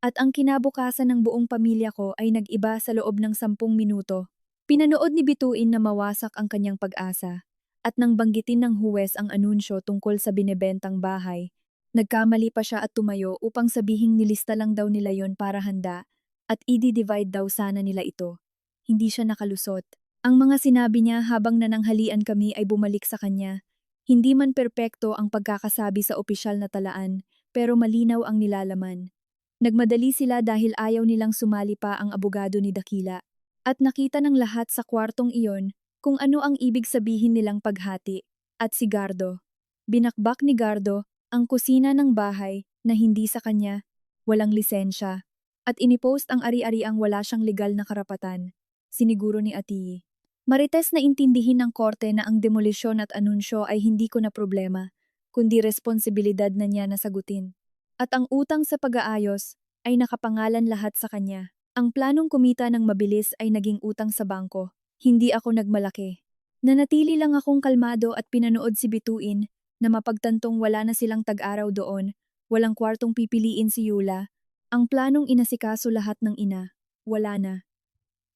at ang kinabukasan ng buong pamilya ko ay nag-iba sa loob ng 10 minuto. Pinanood ni Bituin na mawasak ang kanyang pag-asa at nang banggitin ng huwes ang anunsyo tungkol sa binebentang bahay, nagkamali pa siya at tumayo upang sabihing nilista lang daw nila yon para handa at i-divide daw sana nila ito. Hindi siya nakalusot. Ang mga sinabi niya habang nananghalian kami ay bumalik sa kanya. Hindi man perpekto ang pagkakasabi sa opisyal na talaan, pero malinaw ang nilalaman. Nagmadali sila dahil ayaw nilang sumali pa ang abogado ni Dakila. At nakita ng lahat sa kwartong iyon kung ano ang ibig sabihin nilang paghati. At si Gardo. Binakbak ni Gardo ang kusina ng bahay na hindi sa kanya, walang lisensya, at inipost ang ari-ariang wala siyang legal na karapatan, siniguro ni Atiyi. Marites na intindihin ng korte na ang demolisyon at anunsyo ay hindi ko na problema, kundi responsibilidad na niya na sagutin. At ang utang sa pag-aayos ay nakapangalan lahat sa kanya. Ang planong kumita ng mabilis ay naging utang sa bangko, hindi ako nagmalaki. Nanatili lang akong kalmado at pinanood si Bituin na mapagtantong wala na silang tag-araw doon, walang kwartong pipiliin si Yula. Ang planong inasikaso lahat ng ina, wala na.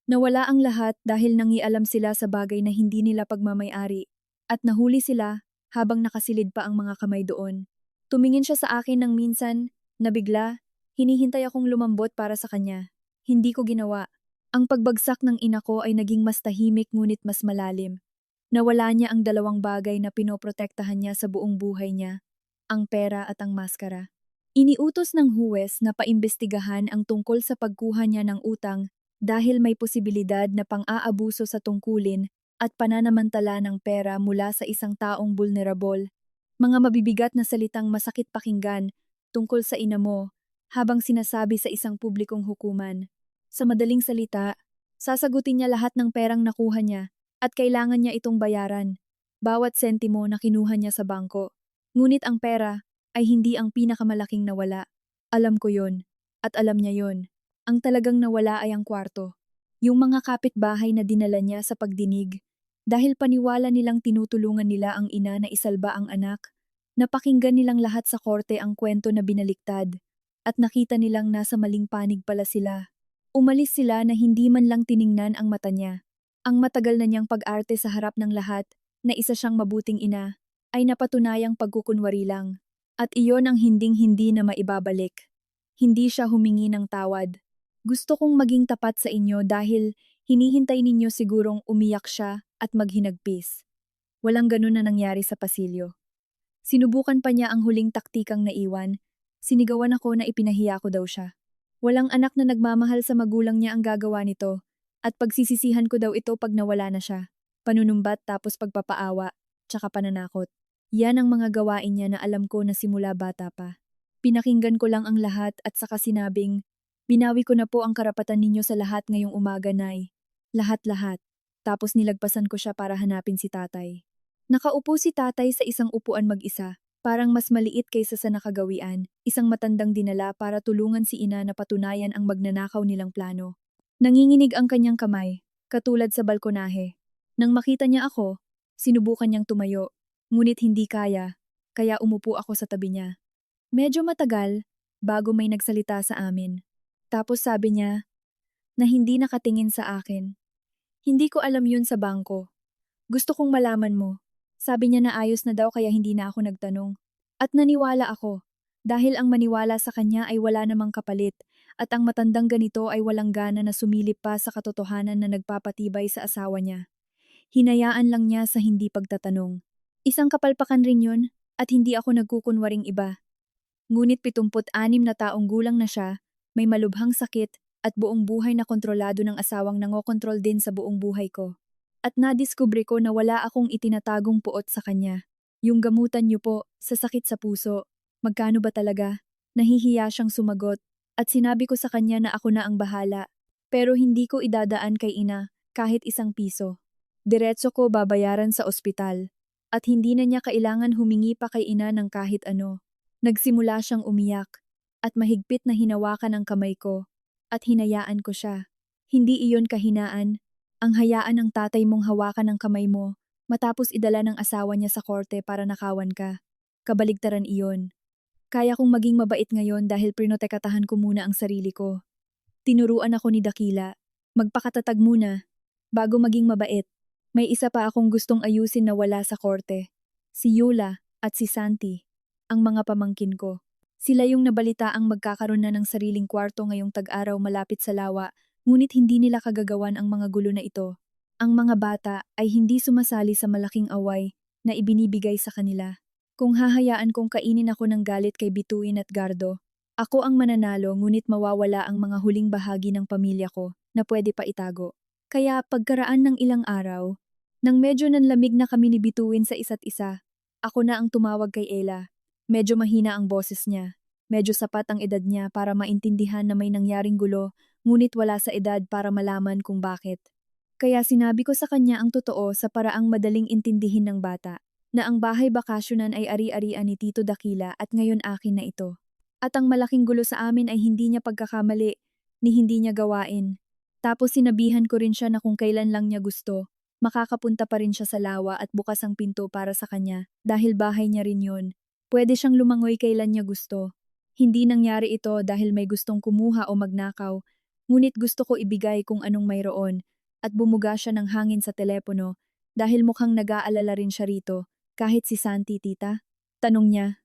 Nawala ang lahat dahil nangialam sila sa bagay na hindi nila pagmamay-ari at nahuli sila habang nakasilid pa ang mga kamay doon. Tumingin siya sa akin ng minsan, nabigla, hinihintay akong lumambot para sa kanya. Hindi ko ginawa. Ang pagbagsak ng ina ko ay naging mas tahimik ngunit mas malalim. Nawala niya ang dalawang bagay na pinoprotektahan niya sa buong buhay niya, ang pera at ang maskara. Iniutos ng huwes na paimbestigahan ang tungkol sa pagkuha niya ng utang dahil may posibilidad na pang-aabuso sa tungkulin at pananamantala ng pera mula sa isang taong vulnerable. Mga mabibigat na salitang masakit pakinggan tungkol sa ina mo habang sinasabi sa isang publikong hukuman. Sa madaling salita, sasagutin niya lahat ng perang nakuha niya at kailangan niya itong bayaran, bawat sentimo na kinuha niya sa bangko. Ngunit ang pera ay hindi ang pinakamalaking nawala. Alam ko yon, at alam niya yon. Ang talagang nawala ay ang kwarto. Yung mga kapitbahay na dinala niya sa pagdinig, dahil paniwala nilang tinutulungan nila ang ina na isalba ang anak, napakinggan nilang lahat sa korte ang kwento na binaliktad, at nakita nilang nasa maling panig pala sila. Umalis sila na hindi man lang tiningnan ang mata niya. Ang matagal na niyang pag-arte sa harap ng lahat, na isa siyang mabuting ina, ay napatunayang pagkukunwari lang. At iyon ang hinding-hindi na maibabalik. Hindi siya humingi ng tawad. Gusto kong maging tapat sa inyo dahil hinihintay ninyo sigurong umiyak siya at maghinagpis. Walang ganun na nangyari sa pasilyo. Sinubukan pa niya ang huling taktikang naiwan. Sinigawan ako na ipinahiya ko daw siya. Walang anak na nagmamahal sa magulang niya ang gagawa nito. At pagsisisihan ko daw ito pag nawala na siya. Panunumbat tapos pagpapaawa, tsaka pananakot. Yan ang mga gawain niya na alam ko na simula bata pa. Pinakinggan ko lang ang lahat at saka sinabing, binawi ko na po ang karapatan ninyo sa lahat ngayong umaga, Nay. Lahat-lahat. Tapos nilagpasan ko siya para hanapin si tatay. Nakaupo si tatay sa isang upuan mag-isa, parang mas maliit kaysa sa nakagawian, isang matandang dinala para tulungan si ina na patunayan ang magnanakaw nilang plano. Nanginginig ang kanyang kamay, katulad sa balkonahe. Nang makita niya ako, sinubukan niyang tumayo, ngunit hindi kaya umupo ako sa tabi niya. Medyo matagal, bago may nagsalita sa amin. Tapos sabi niya, na hindi nakatingin sa akin. Hindi ko alam yun sa bangko. Gusto kong malaman mo. Sabi niya na ayos na daw kaya hindi na ako nagtanong. At naniwala ako, dahil ang maniwala sa kanya ay wala namang kapalit, at ang matandang ganito ay walang gana na sumilip pa sa katotohanan na nagpapatibay sa asawa niya. Hinayaan lang niya sa hindi pagtatanong. Isang kapalpakan rin yun, at hindi ako nagkukunwaring iba. Ngunit 76 na taong gulang na siya, may malubhang sakit, at buong buhay na kontrolado ng asawang nangokontrol din sa buong buhay ko. At nadiskubre ko na wala akong itinatagong puot sa kanya. Yung gamutan niyo po, sa sakit sa puso. Magkano ba talaga? Nahihiya siyang sumagot, at sinabi ko sa kanya na ako na ang bahala. Pero hindi ko idadaan kay ina, kahit 1 piso. Diretso ko babayaran sa ospital. At hindi na niya kailangan humingi pa kay ina ng kahit ano. Nagsimula siyang umiyak, at mahigpit na hinawakan ang kamay ko, at hinayaan ko siya. Hindi iyon kahinaan, ang hayaan ng tatay mong hawakan ang kamay mo, matapos idala ng asawa niya sa korte para nakawan ka. Kabaligtaran iyon. Kaya kong maging mabait ngayon dahil prinotekatahan ko muna ang sarili ko. Tinuruan ako ni Dakila, magpakatatag muna, bago maging mabait. May isa pa akong gustong ayusin na wala sa korte. Si Yula at si Santi, ang mga pamangkin ko. Sila yung nabalitaang magkakaroon na ng sariling kwarto ngayong tag-araw malapit sa lawa, ngunit hindi nila kagagawan ang mga gulo na ito. Ang mga bata ay hindi sumasali sa malaking away na ibinibigay sa kanila. Kung hahayaan kong kainin ako ng galit kay Bituin at Gardo, ako ang mananalo ngunit mawawala ang mga huling bahagi ng pamilya ko na pwede pa itago. Kaya pagkaraan ng ilang araw, nang medyo nanlamig na kami ni Bituin sa isa't isa, ako na ang tumawag kay Ella. Medyo mahina ang boses niya. Medyo sapat ang edad niya para maintindihan na may nangyaring gulo, ngunit wala sa edad para malaman kung bakit. Kaya sinabi ko sa kanya ang totoo sa paraang madaling intindihin ng bata, na ang bahay bakasyonan ay ari-arian ni Tito Dakila at ngayon akin na ito. At ang malaking gulo sa amin ay hindi niya pagkakamali, ni hindi niya gawain. Tapos sinabihan ko rin siya na kung kailan lang niya gusto, makakapunta pa rin siya sa lawa at bukas ang pinto para sa kanya, dahil bahay niya rin yun. Pwede siyang lumangoy kailan niya gusto. Hindi nangyari ito dahil may gustong kumuha o magnakaw, ngunit gusto ko ibigay kung anong mayroon, at bumuga siya ng hangin sa telepono, dahil mukhang nag-aalala rin siya rito, kahit si Santi, tita? Tanong niya.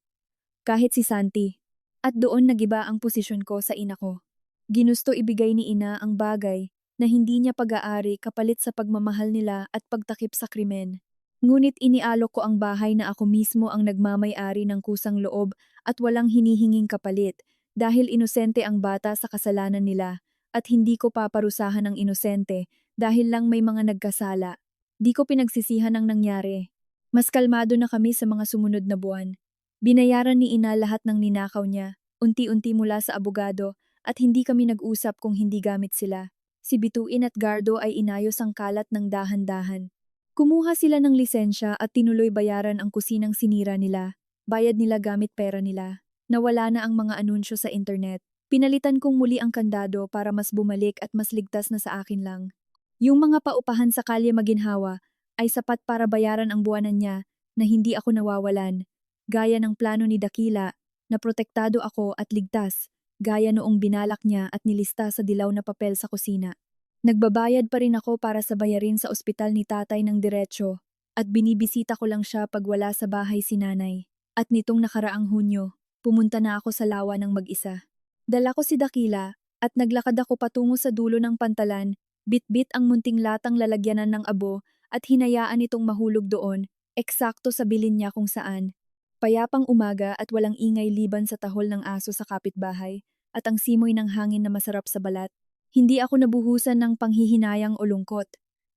Kahit si Santi. At doon nagiba ang posisyon ko sa ina ko. Ginusto ibigay ni ina ang bagay na hindi niya pag-aari kapalit sa pagmamahal nila at pagtakip sa krimen. Ngunit inialok ko ang bahay na ako mismo ang nagmamay-ari ng kusang loob at walang hinihinging kapalit dahil inosente ang bata sa kasalanan nila at hindi ko paparusahan ang inosente dahil lang may mga nagkasala. Di ko pinagsisihan ang nangyari. Mas kalmado na kami sa mga sumunod na buwan. Binayaran ni ina lahat ng ninakaw niya, unti-unti mula sa abogado at hindi kami nag-usap kung hindi gamit sila. Si Bituin at Gardo ay inayos ang kalat ng dahan-dahan. Kumuha sila ng lisensya at tinuloy bayaran ang kusinang sinira nila. Bayad nila gamit pera nila. Nawala na ang mga anunsyo sa internet. Pinalitan kong muli ang kandado para mas bumalik at mas ligtas na sa akin lang. Yung mga paupahan sa kalye Maginhawa ay sapat para bayaran ang buwanan niya na hindi ako nawawalan. Gaya ng plano ni Dakila na protektado ako at ligtas, gaya noong binalak niya at nilista sa dilaw na papel sa kusina. Nagbabayad pa rin ako para sa bayarin sa ospital ni tatay ng diretsyo at binibisita ko lang siya pag wala sa bahay si nanay. At nitong nakaraang Hunyo, pumunta na ako sa lawa ng mag-isa. Dala ko si Dakila at naglakad ako patungo sa dulo ng pantalan, bit-bit ang munting latang lalagyanan ng abo at hinayaan itong mahulog doon, eksakto sa bilin niya kung saan. Payapang umaga at walang ingay liban sa tahol ng aso sa kapitbahay at ang simoy ng hangin na masarap sa balat. Hindi ako nabuhusan ng panghihinayang o lungkot.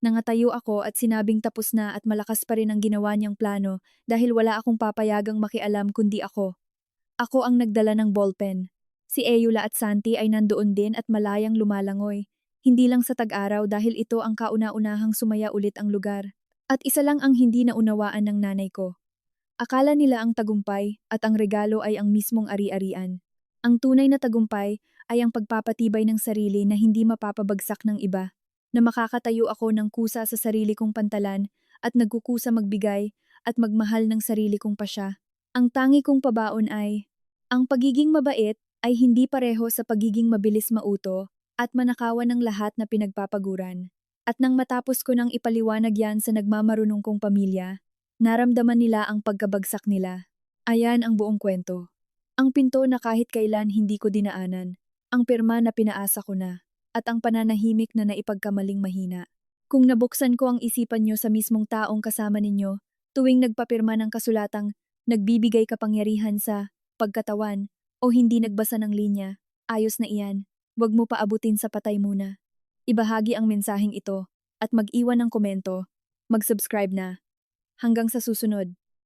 Nangatayo ako at sinabing tapos na at malakas pa rin ang ginawa niyang plano dahil wala akong papayagang makialam kundi ako. Ako ang nagdala ng ballpen. Si Eula at Santi ay nandoon din at malayang lumalangoy. Hindi lang sa tag-araw dahil ito ang kauna-unahang sumaya ulit ang lugar. At isa lang ang hindi naunawaan ng nanay ko. Akala nila ang tagumpay at ang regalo ay ang mismong ari-arian. Ang tunay na tagumpay ay ang pagpapatibay ng sarili na hindi mapapabagsak ng iba, na makakatayo ako ng kusa sa sarili kong pantalan at nagkukusa magbigay at magmahal ng sarili kong pasya. Ang tangi kong pabaon ay, ang pagiging mabait ay hindi pareho sa pagiging mabilis mauto at manakawan ng lahat na pinagpapaguran. At nang matapos ko nang ipaliwanag yan sa nagmamarunong kong pamilya, naramdaman nila ang pagkabagsak nila. Ayan ang buong kwento. Ang pinto na kahit kailan hindi ko dinaanan. ang pirma na pinaasa ko na, at ang pananahimik na naipagkamaling mahina. Kung nabuksan ko ang isipan nyo sa mismong taong kasama ninyo, tuwing nagpapirma ng kasulatang nagbibigay kapangyarihan sa pagkatawan o hindi nagbasa ng linya, ayos na iyan, wag mo paabutin sa patay muna. Ibahagi ang mensaheng ito at mag-iwan ng komento, mag-subscribe na. Hanggang sa susunod.